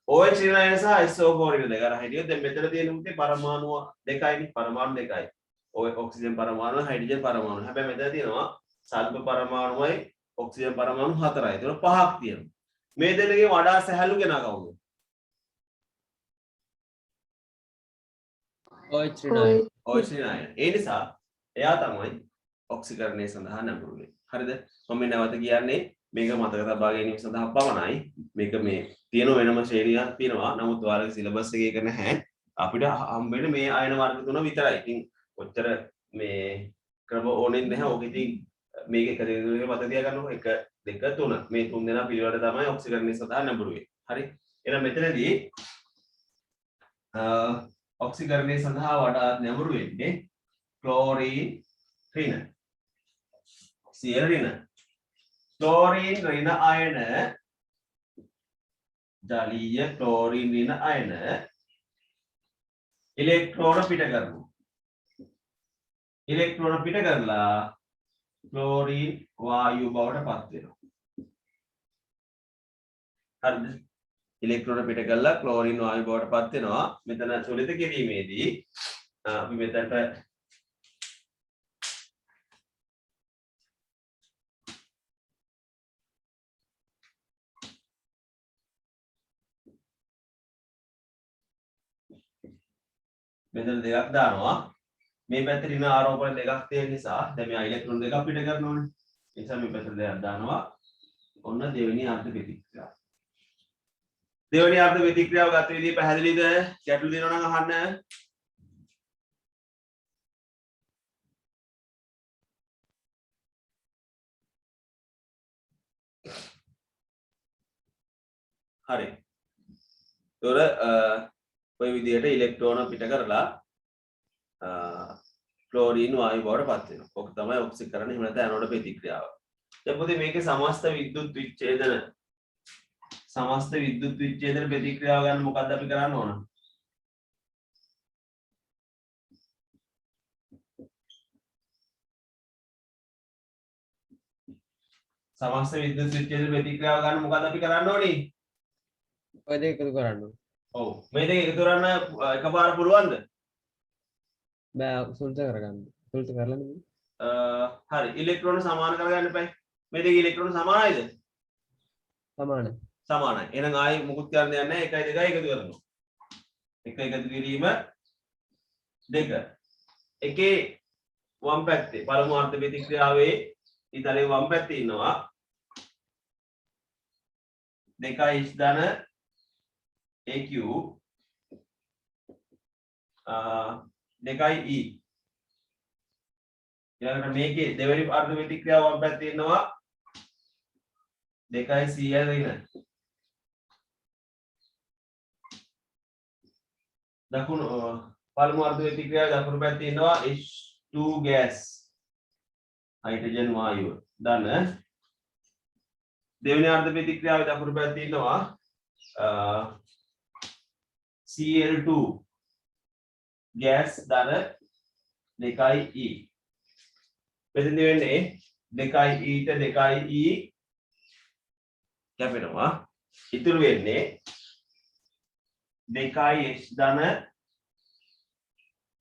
OH රිනායන සහ SO4 රින දෙක අර හිටියොත් දැන් මෙතන තියෙන මුත්තේ පරමාණු දෙකයිනේ. පරමාණු දෙකයි. ඔය ඔක්සිජන් පරමාණු හයිඩ්‍රජන් පරමාණු. හැබැයි මෙතන තියෙනවා සල්ෆර් පරමාණුයි ඔක්සිජන් පරමාණු 4යි. ඒක 5ක් තියෙනවා. මේ දෙන්නගේ වඩා සැහැල්ලු කෙනා කවුද? OH රිනායන. OH රිනායන. ඒ නිසා එයා තමයි ඔක්සිකරණය සඳහා නැඹුරු වෙන්නේ. හරිද? මම නැවත කියන්නේ මේක මතක තබා ගැනීම සඳහා පමණයි. මේක මේ තියෙන වෙනම ශ්‍රේණියක් තියෙනවා. නමුත් ඔයාලගේ සිලබස් එකේ ඒක නැහැ. අපිට හම්බෙන්නේ මේ අයන වර්ග තුන විතරයි. ඉතින් ඔච්චර මේ ක්‍රම ඕනෙත් නැහැ. ඔක ඉතින් මේක එක දෙක මතක තියාගන්නකො 1 2 3 මේ තුන් දෙනා පිළිවෙලට තමයි ඔක්සිකරණය සඳහා නැඹුරු වෙන්නේ. හරි? එහෙනම් මෙතනදී ඔක්සිකරණය සඳහා වඩාත් නැඹුරු වෙන්නේ ක්ලෝරින් රින. සියල් රින. ක්ලෝරින් රින අයන ජලීය ක්ලෝරින් රින අයන ඉලෙක්ට්‍රෝන පිට කරනවා. ඉලෙක්ට්‍රෝන පිට කරලා ක්ලෝරින් වායු බවට පත් වෙනවා. හරිද? ඉලෙක්ට්‍රෝන පිට කරලා ක්ලෝරින් වායු බවට පත් වෙනවා. මෙතන චලිත කිරීමේදී අපි මෙතනට මෙතන දෙකක් දානවා මේ පැත්තේ ඍණ ආරෝපණ දෙකක් තියෙන නිසා දැන් මේ ඉලෙක්ට්‍රෝන දෙකක් පිට කරනවා නේ ඒ නිසා මේ පැත්තට දෙකක් දානවා ඔන්න දෙවෙනි අර්ධ ප්‍රතික්‍රියාව දෙවෙනි අර්ධ ප්‍රතික්‍රියාව ගත විදිහ පැහැදිලිද ගැටලු දෙනවා නම් අහන්න හරි ඒතොර ඔය විදිහට ඉලෙක්ට්‍රෝන පිට කරලා ක්ලෝරින් වායු බවට පත් වෙනවා. ඔක තමයි ඔක්සිකරණ එහෙම නැත්නම් ඇනෝඩ ප්‍රතික්‍රියාව. දැන් පොතේ මේකේ සමස්ත විද්‍යුත් විච්ඡේදන ප්‍රතික්‍රියාව ගන්න මොකක්ද අපි කරන්න ඕන? සමස්ත විද්‍යුත් විච්ඡේදන ප්‍රතික්‍රියාව ගන්න මොකක්ද අපි කරන්න ඕනේ? ඔය දෙක එකතු කරන්න ඕනේ. ඔව් මේ දෙක එකතු කරන්න එකපාර පුළුවන්ද? බෑ සුල්ත කරගන්න. සුල්ත කරලා නෙමෙයි. හරි ඉලෙක්ට්‍රෝන සමාන කරගන්න එපා. මේ දෙක ඉලෙක්ට්‍රෝන සමානයිද? සමානයි. සමානයි. එහෙනම් ආයි මුකුත් කරන්න දෙයක් නැහැ. 1 2 එකතු කරනවා. 1 එකතු කිරීම 2. එකේ වම් පැත්තේ පළමු අර්ධ ප්‍රතික්‍රියාවේ ඉතලේ වම් පැත්තේ ඉන්නවා 2 ධන AQ 2E ඊළඟට මේකේ දෙවෙනි අර්ධ ප්‍රතික්‍රියාව වම් පැත්තේ ඉන්නවා 2Cl ඍණ දකුණු පළමු අර්ධ ප්‍රතික්‍රියාවේ දකුණු පැත්තේ ඉන්නවා H2 gas හයිඩ්‍රජන් වායුව ධන දෙවෙනි අර්ධ ප්‍රතික්‍රියාවේ දකුණු පැත්තේ ඉන්නවා Cl2 gas ධන 2E මෙතන වෙන්නේ 2E ට 2E කැපෙනවා ඉතුරු වෙන්නේ 2H ධන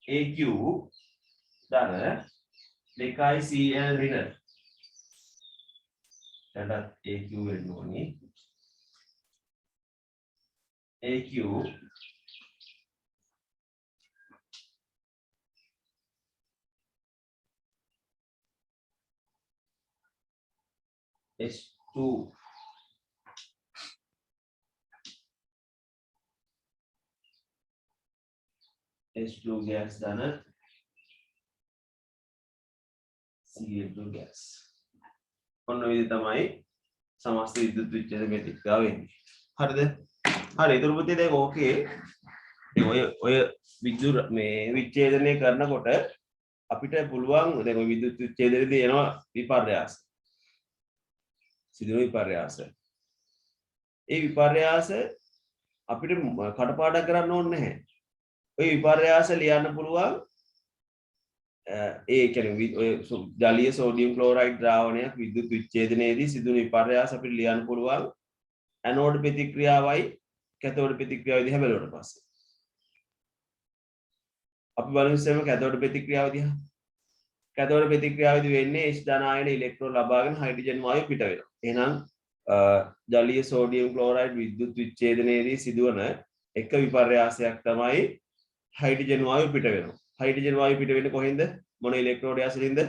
AQ ධන 2Cl ඍණ දැන් AQ වෙන්න ඕනේ AQ H2 H2 gas ධන Cl2 gas ඔන්න ඔය විදිහ තමයි සමස්ත විද්‍යුත් විච්ඡේද ප්‍රතික්‍රියාව වෙන්නේ හරිද හරි ඊටු පුතේ දැන් ඕකේ ඔය විද්‍යුත් මේ විච්ඡේදනය කරනකොට අපිට පුළුවන් දැන් ඔය විද්‍යුත් විච්ඡේදනයේදී එනවා විපර්යාස සිදුවන විපර්යාස ඒ විපර්යාස අපිට කටපාඩම් කරන්න ඕනේ නැහැ ඔය විපර්යාස ලියන්න පුළුවන් ඒ කියන්නේ ඔය ජලීය සෝඩියම් ක්ලෝරයිඩ් ද්‍රාවණයක් විද්‍යුත් විච්ඡේදනයේදී සිදුවන විපර්යාස අපිට ලියන්න පුළුවන් ඇනෝඩ් ප්‍රතික්‍රියාවයි කැතෝඩ් ප්‍රතික්‍රියාව දිහා බලුවට පස්සේ අපි බලමු ඉස්සෙල්ලාම කැතෝඩ් ප්‍රතික්‍රියාව දිහා කැතෝඩ් ප්‍රතික්‍රියාවේදී වෙන්නේ H ධන ආයන ඉලෙක්ට්‍රෝන ලබාගෙන හයිඩ්‍රජන් වායුව පිට වෙනවා එහෙනම් ජලීය සෝඩියම් ක්ලෝරයිඩ් විද්‍යුත් විච්ඡේදනයේදී සිදුවන එක විපර්යාසයක් තමයි හයිඩ්‍රජන් වායුව පිට වෙනවා හයිඩ්‍රජන් වායුව පිට වෙන්නේ කොහෙන්ද මොන ඉලෙක්ට්‍රෝඩය ඇසුරින්ද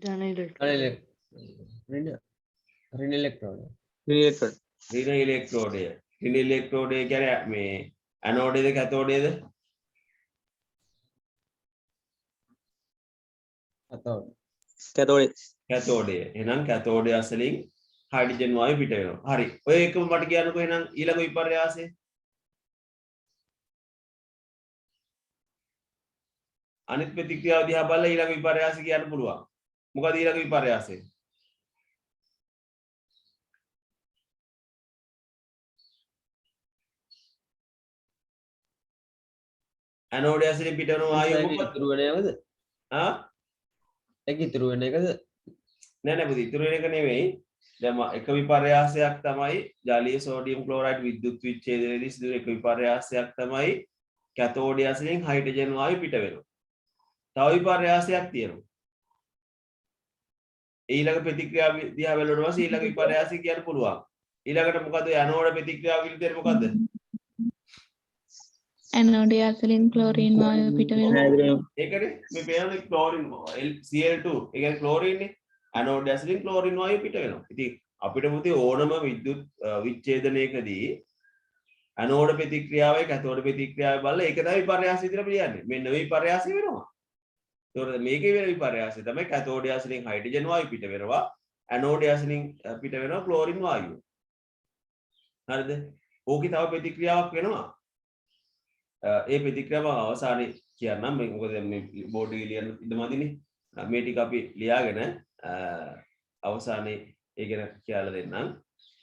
ධන ඉලෙක්ට්‍රෝන ඍණ ඉලෙක්ට්‍රෝන. ඍණ ඉලෙක්ට්‍රෝඩය කියන්නේ මේ ඇනෝඩේද කැතෝඩේද කැතෝඩය එහෙනම් කැතෝඩය අසලින් හයිඩ්‍රජන් වායුව පිට වෙනවා හරි ඔය එකම මට කියන්නකෝ එහෙනම් ඊළඟ විපර්යාසය අනිත් ප්‍රතික්‍රියාව දිහා බලලා ඊළඟ විපර්යාසය කියන්න පුළුවන් මොකද ඊළඟ විපර්යාසය ඇනෝඩය අසලින් පිට වෙන වායුව මොකක්ද ඉතුරු වෙන එකද? ඒක ඉතුරු වෙන එකද? නෑ පුතේ ඉතුරු වෙන එක නෙමෙයි දැන් එක විපර්යාසයක් තමයි ජලීය සෝඩියම් ක්ලෝරයිඩ් විද්‍යුත් විච්ඡේදනයේදී සිදුවන එක විපර්යාසයක් තමයි කැතෝඩය අසලින් හයිඩ්‍රජන් වායුව පිට වෙනවා. තව විපර්යාසයක් තියෙනවා. ඊළඟ ප්‍රතික්‍රියාව දිහා බලනකොට පස්සේ ඊළඟ විපර්යාසය කියන්න පුළුවන්. ඊළඟට මොකද ඇනෝඩ ප්‍රතික්‍රියාව විදිහට මොකද්ද? ඇනෝඩය ඇතුලින් ක්ලෝරීන් වායුව පිට වෙනවා. ඒකනේ මේ පේනනේ ක්ලෝරින් Cl2 ඒ කියන්නේ ක්ලෝරින් නේ. ඇනෝඩ් ඇසිඩින් ක්ලෝරින් වායුව පිට වෙනවා. ඉතින් අපිට මුතේ ඕනම විද්‍යුත් විච්ඡේදනයකදී ඇනෝඩ ප්‍රතික්‍රියාවයි කැතෝඩ ප්‍රතික්‍රියාවයි බලලා ඒක තමයි විපර්යාස විදිහට පිළිගන්නේ. මෙන්න විපර්යාසය වෙනවා. ඒතකොට මේකේ වෙන විපර්යාසය තමයි කැතෝඩ ඇසිඩින් හයිඩ්‍රජන් වායුව පිට වෙනවා. ඇනෝඩ ඇසිඩින් පිට වෙනවා ක්ලෝරින් වායුව. හරිද? ඕකේ තව ප්‍රතික්‍රියාවක් වෙනවා. ඒ ප්‍රතික්‍රියාව අවසානයේ කියන්නම් මේ මොකද මේ බෝඩ් එකේ ලියන්න ඉදමදිනේ මේ ටික අපි ලියාගෙන අවසානයේ ඒ ගැන කියලා දෙන්නම්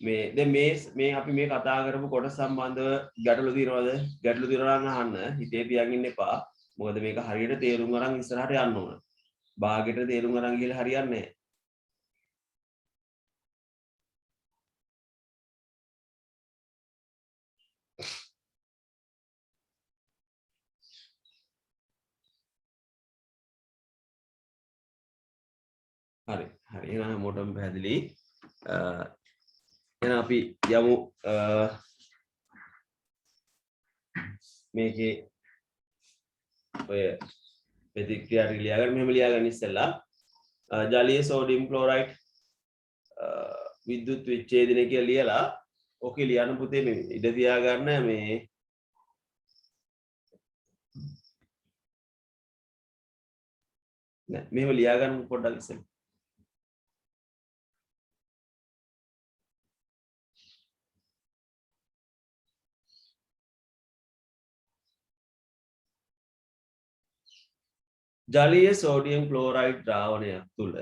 මේ දැන් මේ අපි මේ කතා කරපු කොටස සම්බන්ධව ගැටලු තියෙනවා නම් අහන්න හිතේ තියන් ඉන්න එපා මොකද මේක හරියට තේරුම් අරන් ඉස්සරහට යන්න ඕන භාගයට තේරුම් අරන් ගිහලා හරියන්නේ නැහැ හරි එහෙනම් හැමෝටම පැහැදිලි එහෙනම් අපි යමු මේකේ ඔය ප්‍රතික්‍රියා ටික ලියාගන්න මෙහෙම ලියාගන්න ඉස්සෙල්ලා ජලීය සෝඩියම් ක්ලෝරයිඩ් විද්‍යුත් විච්ඡේදනය කියලා ලියලා ඕකේ ලියන්න පුතේ මේ ඉඩ තියාගන්න මේ නෑ මෙහෙම ලියාගන්න පොඩ්ඩක් ඉස්සෙල්ලා ජලීය සෝඩියම් ක්ලෝරයිඩ් ද්‍රාවණයක් තුළ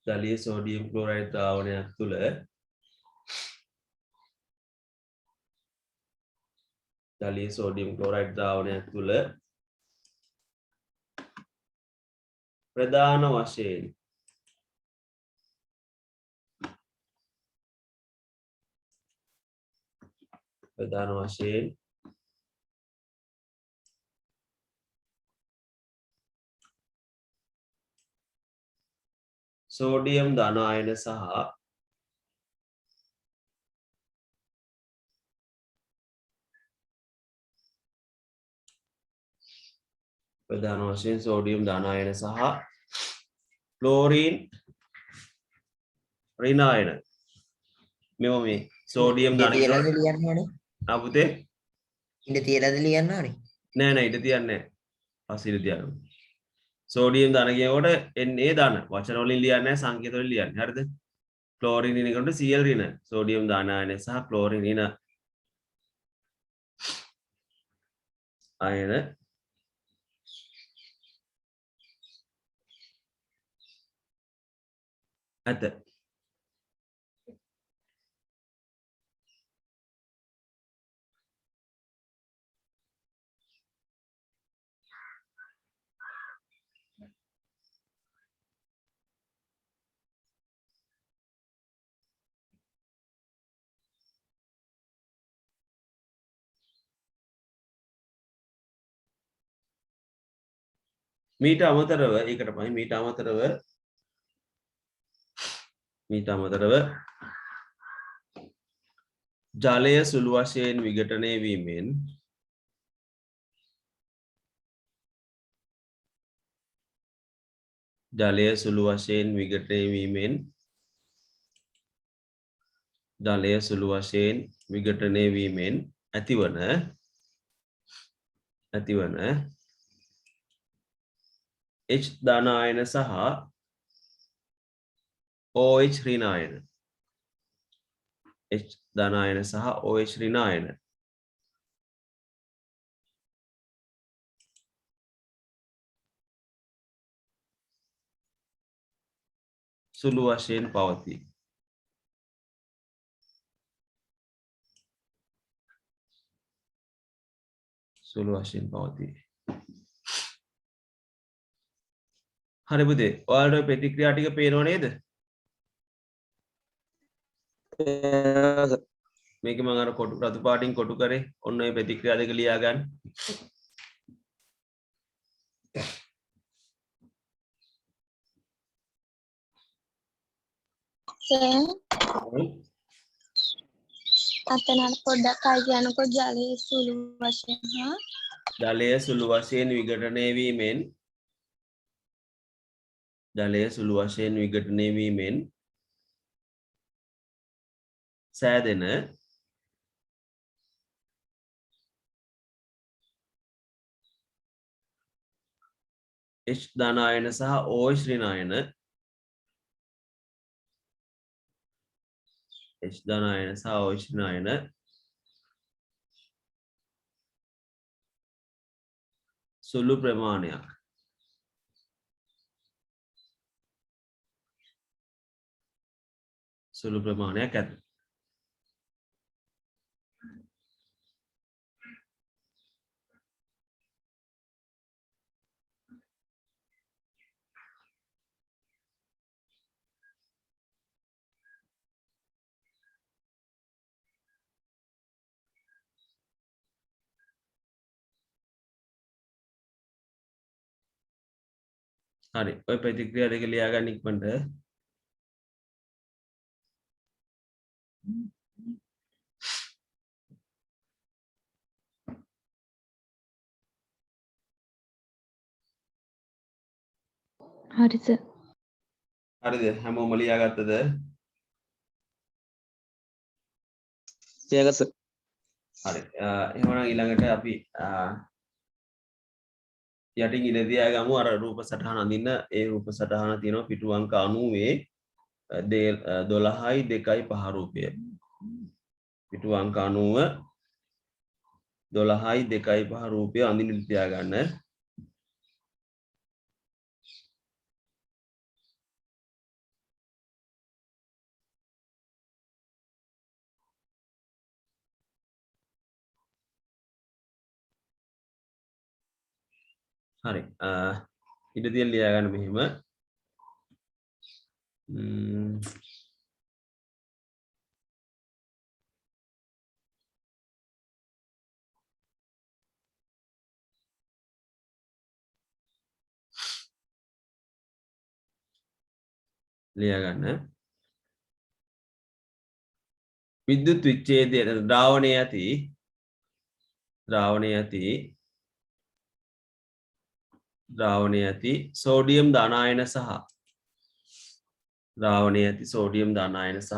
ජලීය සෝඩියම් ක්ලෝරයිඩ් ද්‍රාවණයක් තුළ ජලීය සෝඩියම් ක්ලෝරයිඩ් ද්‍රාවණයක් තුළ ප්‍රධාන වශයෙන් සෝඩියම් ධන අයන සහ ප්‍රධාන වශයෙන් සෝඩියම් ධන අයන සහ ක්ලෝරීන් ඍණ අයන මෙව මේ සෝඩියම් ධන තියලාද ලියන්න ඕනේ? අපුතේ ඉඳ තියලාද ලියන්න ඕනේ? නෑ ඉඩ තියන්නේ පස්සේ ඉඩ තියන්න සෝඩියම් ධන කියනකොට Na ධන වචන වලින් ලියන්නේ නැහැ සංකේත වලින් ලියන්නේ හරිද ක්ලෝරින් ඍණයකට Cl ඍණ සෝඩියම් ධන අයන සහ ක්ලෝරින් ඍණ අයන ඇත මීට අමතරව ඒකට පයි මීට අමතරව ජලය සුළු වශයෙන් විඝටනය වීමෙන් ජලය සුළු වශයෙන් විඝටනය වීමෙන් ඇතිවන H ධන අයන සහ OH ඍණ අයන H ධන අයන සහ OH ඍණ අයන සුළු වශයෙන් පවතී හරි පුතේ ඔයාලට ප්‍රතික්‍රියා ටික පේනව නේද මේක මම අර කොටු රතු පාටින් කොටු කරේ ඔන්න ඔය ප්‍රතික්‍රියා දෙක ලියා ගන්න අතනට පොඩ්ඩක් අය කියනකොට ජලයේ සුළු වශයෙන් හා ජලය සුළු වශයෙන් විඝටනය වීමෙන් ජලය සුළු වශයෙන් විඝටනය වීමෙන් සෑදෙන H ධනායන සහ OH ඍණායන H ධනායන සහ OH ඍණායන සුළු ප්‍රමාණයක් ඇත. හරි ඔය ප්‍රතික්‍රියා දෙක ලියා ගන්න ඉක්මනට. හරි සර්. හරිද හැමෝම ලියා ගත්තද? ලියාගත්තා සර්. හරි එහෙනම් ඊළඟට අපි යටින් ඉඳ තියා ගමු අර රූප සටහන අඳින්න. ඒ රූප සටහන තියෙනවා පිටු අංක 90 12යි 2යි 5 රූපය. පිටු අංක 90 12යි 2යි 5 රූපය අඳින්න තියා ගන්න. හරි ඉඩ තියලා ලියා ගන්න මෙහෙම. ලියා ගන්න. විද්‍යුත් විච්ඡේදය ද්‍රාවණයේ ඇති සෝඩියම් ධනායන සහ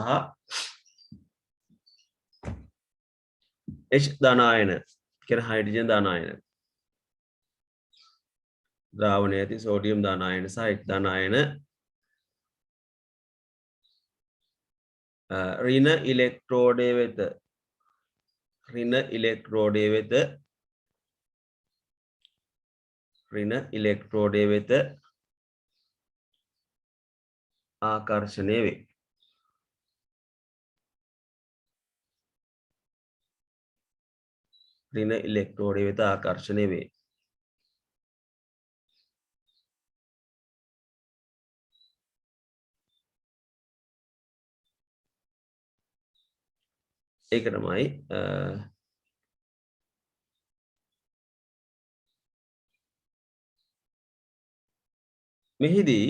H ධනායන කියන හයිඩ්‍රජන් ධනායන ද්‍රාවණයේ ඇති සෝඩියම් ධනායන සහ H ධනායන ඍණ ඉලෙක්ට්‍රෝඩය වෙත ආකර්ෂණය වේ. ඒක තමයි මෙහිදී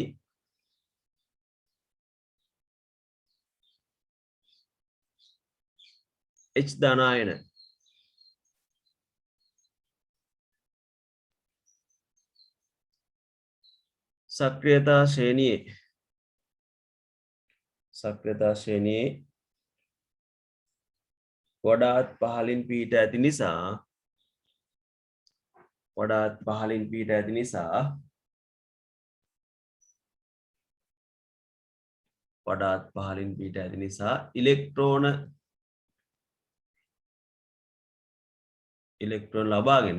H ධනායන සක්‍රියතා ශ්‍රේණියේ වඩාත් පහළින් පිහිට ඇති නිසා ඉලෙක්ට්‍රෝන ලබාගෙන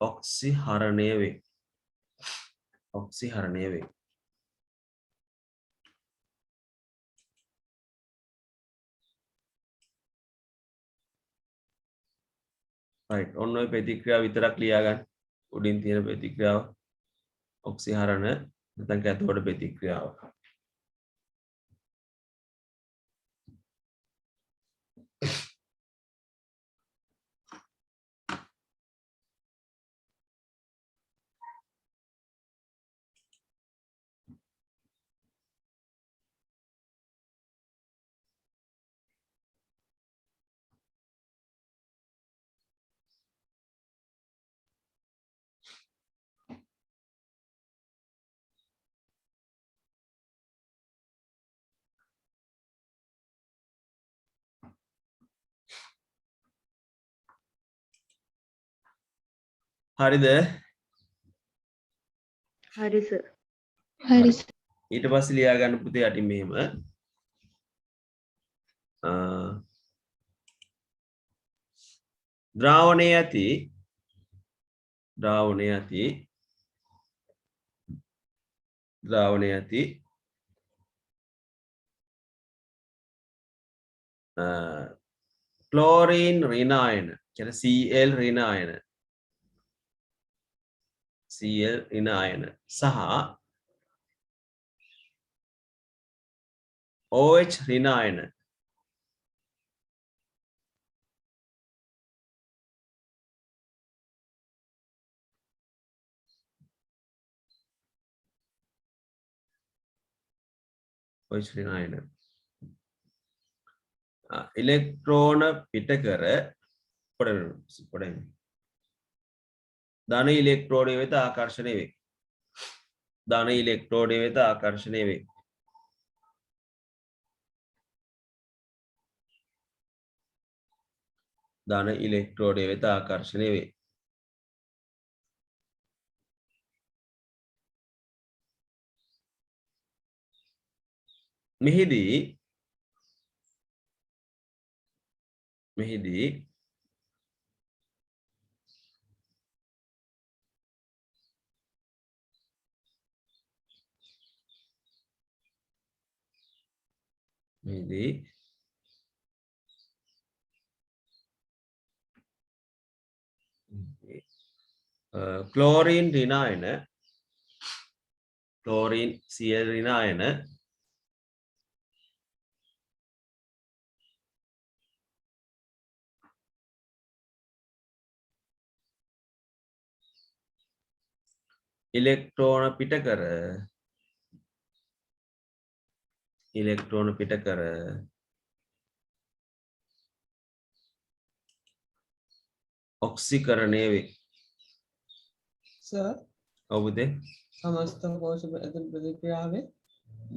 ඔක්සිහරණය වේ. right ඔන්න ඔය ප්‍රතික්‍රියාව විතරක් ලියා ගන්න. උඩින් තියෙන ප්‍රතික්‍රියාව ඔක්සිහරණ නැත්නම් කැතෝඩ ප්‍රතික්‍රියාව. හරිද? හරි සර්. හරි ඊට පස්සේ ලියා ගන්න පුතේ යටින් මෙහෙම ද්‍රාවණයේ ඇති ක්ලෝරීන් ඍණායන කියන Cl ඍණායන සහ OH ඍණායන ඉලෙක්ට්‍රෝන පිට කර ධන ඉලෙක්ට්‍රෝඩය වෙත ආකර්ෂණය වේ. ධන ඉලෙක්ට්‍රෝඩය වෙත ආකර්ෂණය වේ. ධන ඉලෙක්ට්‍රෝඩය වෙත ආකර්ෂණය වේ. මෙහිදී ක්ලෝරීන් ඍණායන ක්ලෝරීන් Cl ඍණායන ඉලෙක්ට්‍රෝන පිට කර ඔක්සිකරණය වේ. සර් ඔව් පුතේ. සමස්ත කෝෂ ප්‍රතික්‍රියාවේ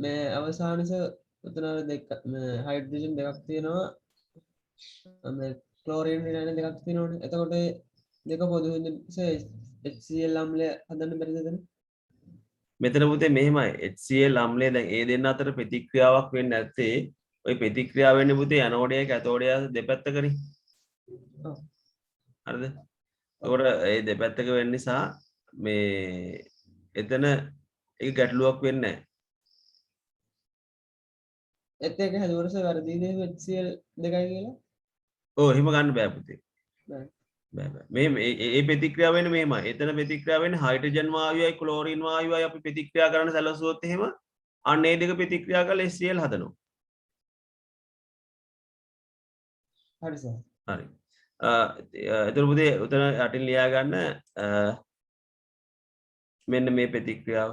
මේ අවසානස උතන දෙක හයිඩ්‍රජන් දෙකක් තියෙනවා මේ ක්ලෝරීන් ඍණායන දෙකක් තියෙනවනේ. එතකොට දෙක පොදු වෙනස HCl අම්ලය හදන්න බැරිද එතන? මෙතන පුතේ මෙහෙමයි HCl අම්ලය දැන් ඒ දෙන්න අතර ප්‍රතික්‍රියාවක් වෙන්නේ නැත්තේ ওই ප්‍රතික්‍රියාව වෙන්නේ පුතේ ඇනෝඩය කැතෝඩය දෙපැත්තකනේ. ඔව්. හරිද? ඒකට ඒ දෙපැත්තක වෙන්න නිසා මේ එතන ඒක ගැටලුවක් වෙන්නේ නැහැ. ඒත් ඒක හැදුවරස වැරදිද HCl දෙකයි කියලා? ඔව් එහෙම ගන්න බෑ පුතේ. බෑ. බෑ. මේ ප්‍රතික්‍රියාව වෙන්නේ මෙහෙමයි. එතන ප්‍රතික්‍රියාව වෙන්නේ හයිඩ්‍රජන් වායුවයි ක්ලෝරින් වායුවයි අපි ප්‍රතික්‍රියා කරන්න සැලසුවොත් එහෙම අන්න ඒ දෙක ප්‍රතික්‍රියා කරලා HCl හදනවා. හරි සර්. හරි. එතකොට පුතේ උතන යටින් ලියා ගන්න මෙන්න මේ ප්‍රතික්‍රියාව.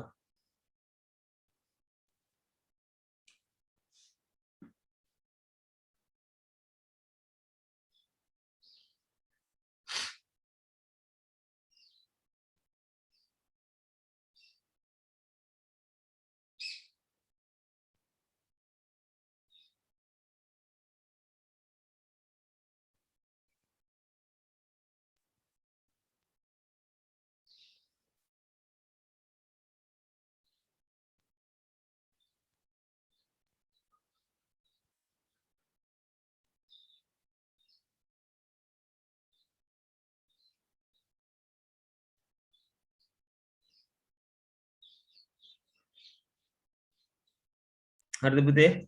හරිද පුතේ?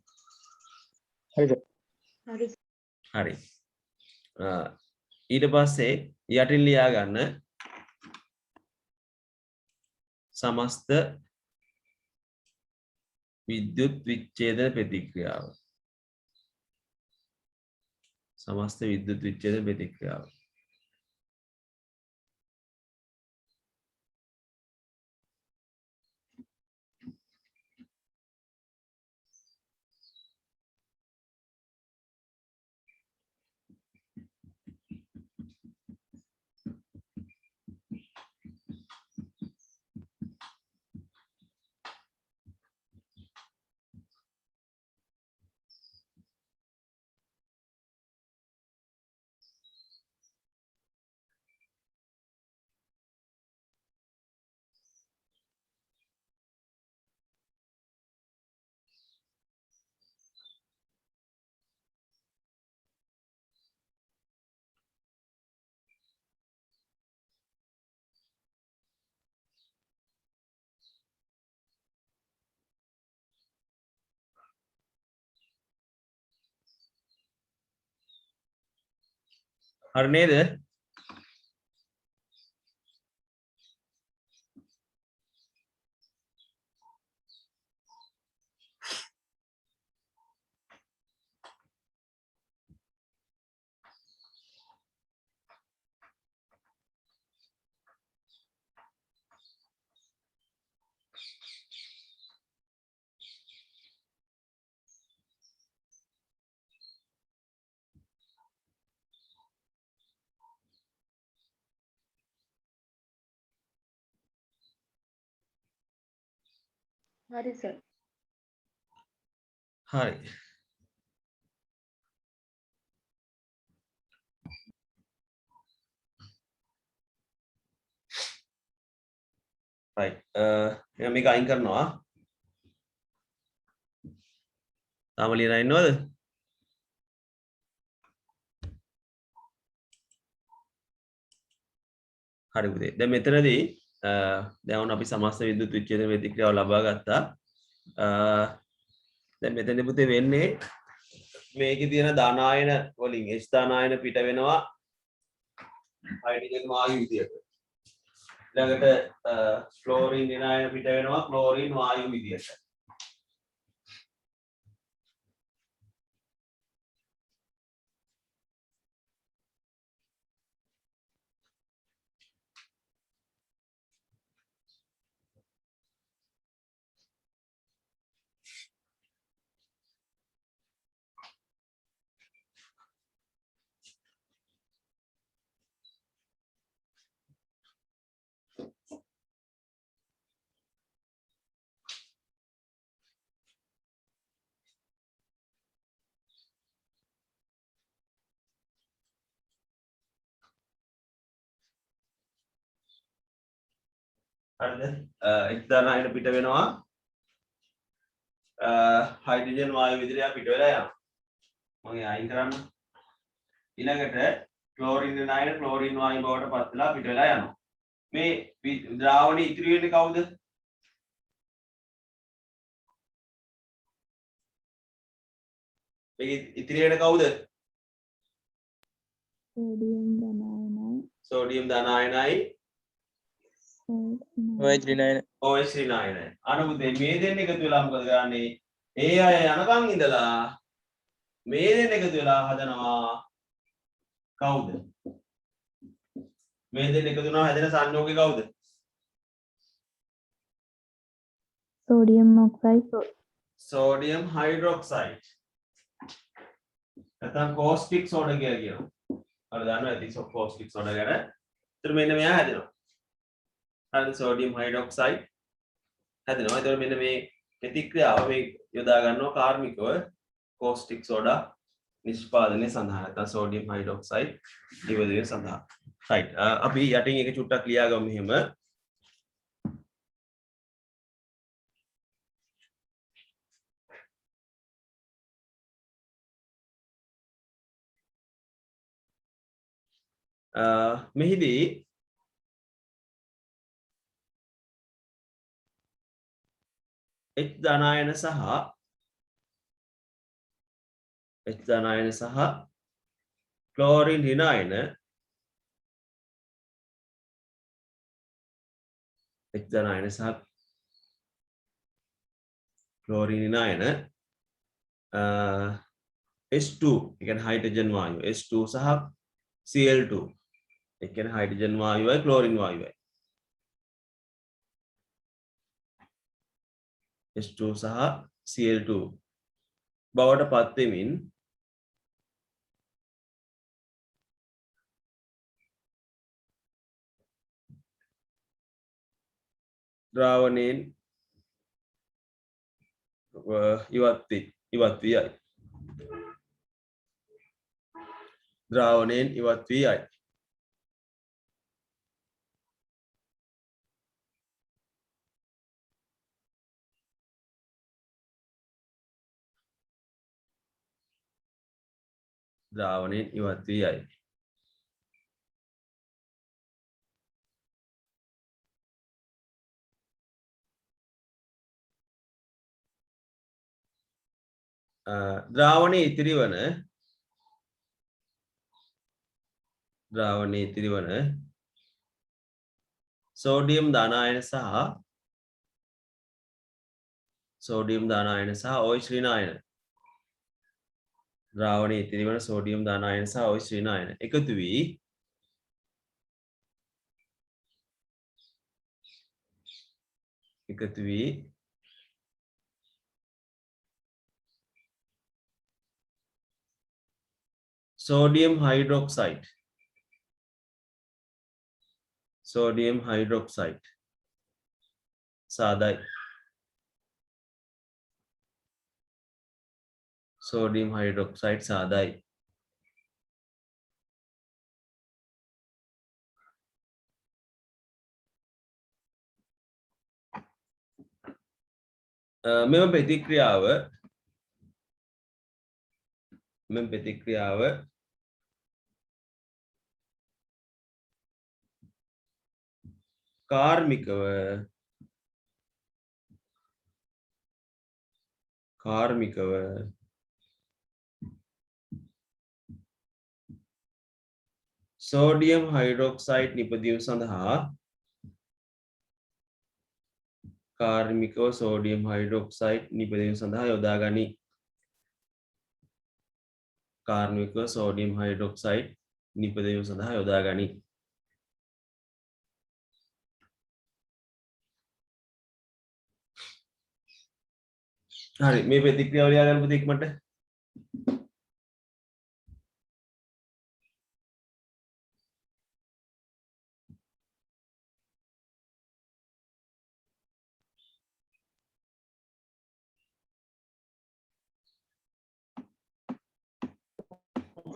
හරිද? හරි. හරි. ඊට පස්සේ යටින් ලියා ගන්න සමස්ත විද්‍යුත් විච්ඡේදන ප්‍රතික්‍රියාව. සමස්ත විද්‍යුත් විච්ඡේදන ප්‍රතික්‍රියාව. හරි නේද? හරි සර්. හරි. right එහෙනම් මේක අයින් කරනවා. තාම ලියලා ඉන්නවද? හරි පුතේ. දැන් මෙතනදී දැන් අපි සමස්ත විද්‍යුත් විච්ඡේදන ප්‍රතික්‍රියාව ලබා ගත්තා. දැන් මෙතනදී පුතේ වෙන්නේ මේකේ තියෙන ධනායන වලින් H ධනායන පිට වෙනවා හයිඩ්‍රජන් වායු විදියට. ඊළඟට ක්ලෝරින් ඍණායන පිට වෙනවා ක්ලෝරින් වායු විදියට. හරිද? H ධනායන පිට වෙනවා හයිඩ්‍රජන් වායු විදියට පිට වෙලා යනවා. මම අයින් කරන්න. ඊළඟට ක්ලෝරින් ඍණායන ක්ලෝරින් වායු බවට පත් වෙලා පිට වෙලා යනවා. මේ ද්‍රාවණය ඉතිරි වෙන්නේ කවුද? මේ ඉතිරි වෙන කවුද? සෝඩියම් ධනායනයි OH ඍණායන. OH ඍණායනයි. අනුමුදේ මේ දෙන්න එකතු වෙලා මොකද කරන්නේ? ඒ අය යනකම් ඉඳලා මේ දෙන්න එකතු වෙලා හදනවා කවුද? මේ දෙන්න එකතු වෙනවා හැදෙන සංයෝගය කවුද? sodium oxide. Sodium hydroxide. නැත්නම් caustic soda කියලා කියනවා. අර දන්නවා ඇති caustic soda ගැන. ඒතර මෙන්න මෙයා හැදෙනවා. හරි සෝඩියම් හයිඩ්‍රොක්සයිඩ් හැදෙනවා. ඒතර මෙන්න මේ ප්‍රතික්‍රියාව මේ යොදා ගන්නවා කාර්මිකව caustic soda නිෂ්පාදනය සඳහා නැත්නම් සෝඩියම් හයිඩ්‍රොක්සයිඩ් නිවැදනය සඳහා. right අපි යටින් එක චුට්ටක් ලියා ගමු මෙහෙම. මෙහිදී H ධනායන සහ ක්ලෝරින් ඍණායන H ධනායන සහ ක්ලෝරින් ඍණායන H2 ඒ කියන්නේ හයිඩ්‍රජන් වායුව H2 සහ Cl2 ඒ කියන්නේ හයිඩ්‍රජන් වායුවයි ක්ලෝරින් වායුවයි H2 සහ Cl2 බවට පත් වෙමින් ද්‍රාවණයෙන් ඉවත් වී යයි. ද්‍රාවණයෙන් ඉවත් වී යයි. ද්‍රාවණයෙන් ඉවත් වී යයි. ද්‍රාවණයේ ඉතිරි වන ද්‍රාවණයේ ඉතිරිවන සෝඩියම් දාන අයන සහ OH ඍණ අයන ද්‍රාවණයේ ඉතිරිවන සෝඩියම් දාන අයන සහ OH ඍණ අයන එකතු වී sodium hydroxide සාදයි sodium hydroxide සාදයි මෙම ප්‍රතික්‍රියාව කාර්මිකව sodium hydroxide නිපදවීම සඳහා sodium hydroxide නිපදවීම සඳහා යොදා ගනී. sodium hydroxide නිපදවීම සඳහා යොදා ගනී. හරි මේ ප්‍රතික්‍රියාව ලියා ගන්න පුතේ ඉක්මනට.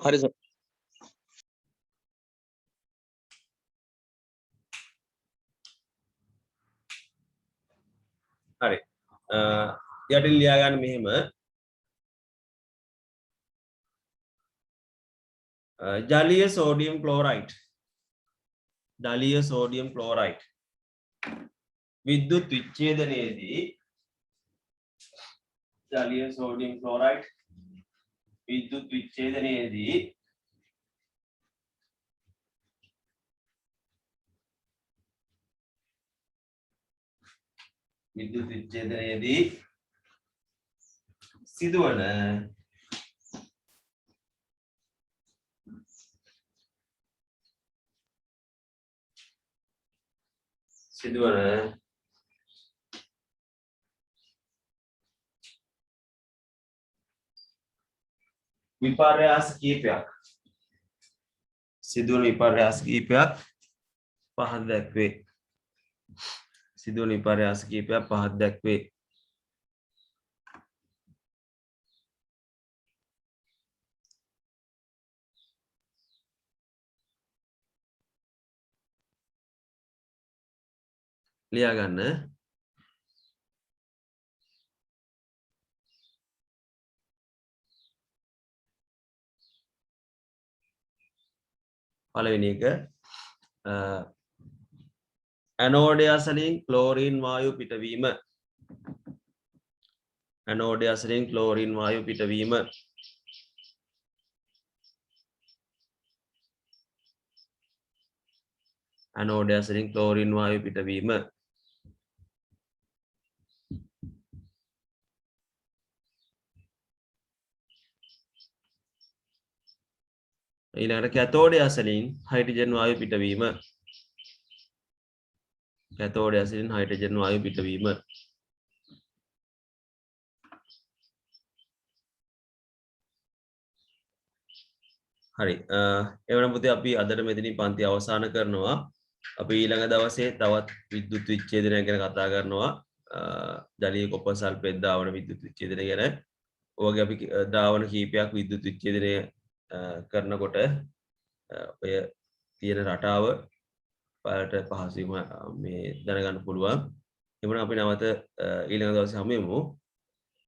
හරි සර්. හරි යටින් ලියා ගන්න මෙහෙම ජලීය සෝඩියම් ක්ලෝරයිඩ් විද්‍යුත් විච්ඡේදනයේදී ජලීය සෝඩියම් ක්ලෝරයිඩ් විද්‍යුත් විච්ඡේදනයේදී සිදුවන විපර්යාස කීපයක් පහත දැක්වේ. ලියා ගන්න. පළවෙනි එක ඇනෝඩය අසලින් ක්ලෝරීන් වායු පිටවීම. ඊළඟට කැතෝඩය අසලින් හයිඩ්‍රජන් වායු පිටවීම. හරි එවනම් පුතේ අපි අදට මෙතනින් පන්ති අවසන් කරනවා. අපි ඊළඟ දවසේ තවත් විද්‍යුත් විච්ඡේදනය ගැන කතා කරනවා. ජලීය කොපර් සල්ෆේට් ද්‍රාවණ විද්‍යුත් විච්ඡේදනය ගැන. ඔයගේ අපි ද්‍රාවණ කීපයක් විද්‍යුත් විච්ඡේදනය කරනකොට ඔය තියෙන රටාව පාට පහසුවම මේ දැනගන්න පුළුවන්. එමුනම් අපි නැවත ඊළඟ දවසේ හමු වෙමු.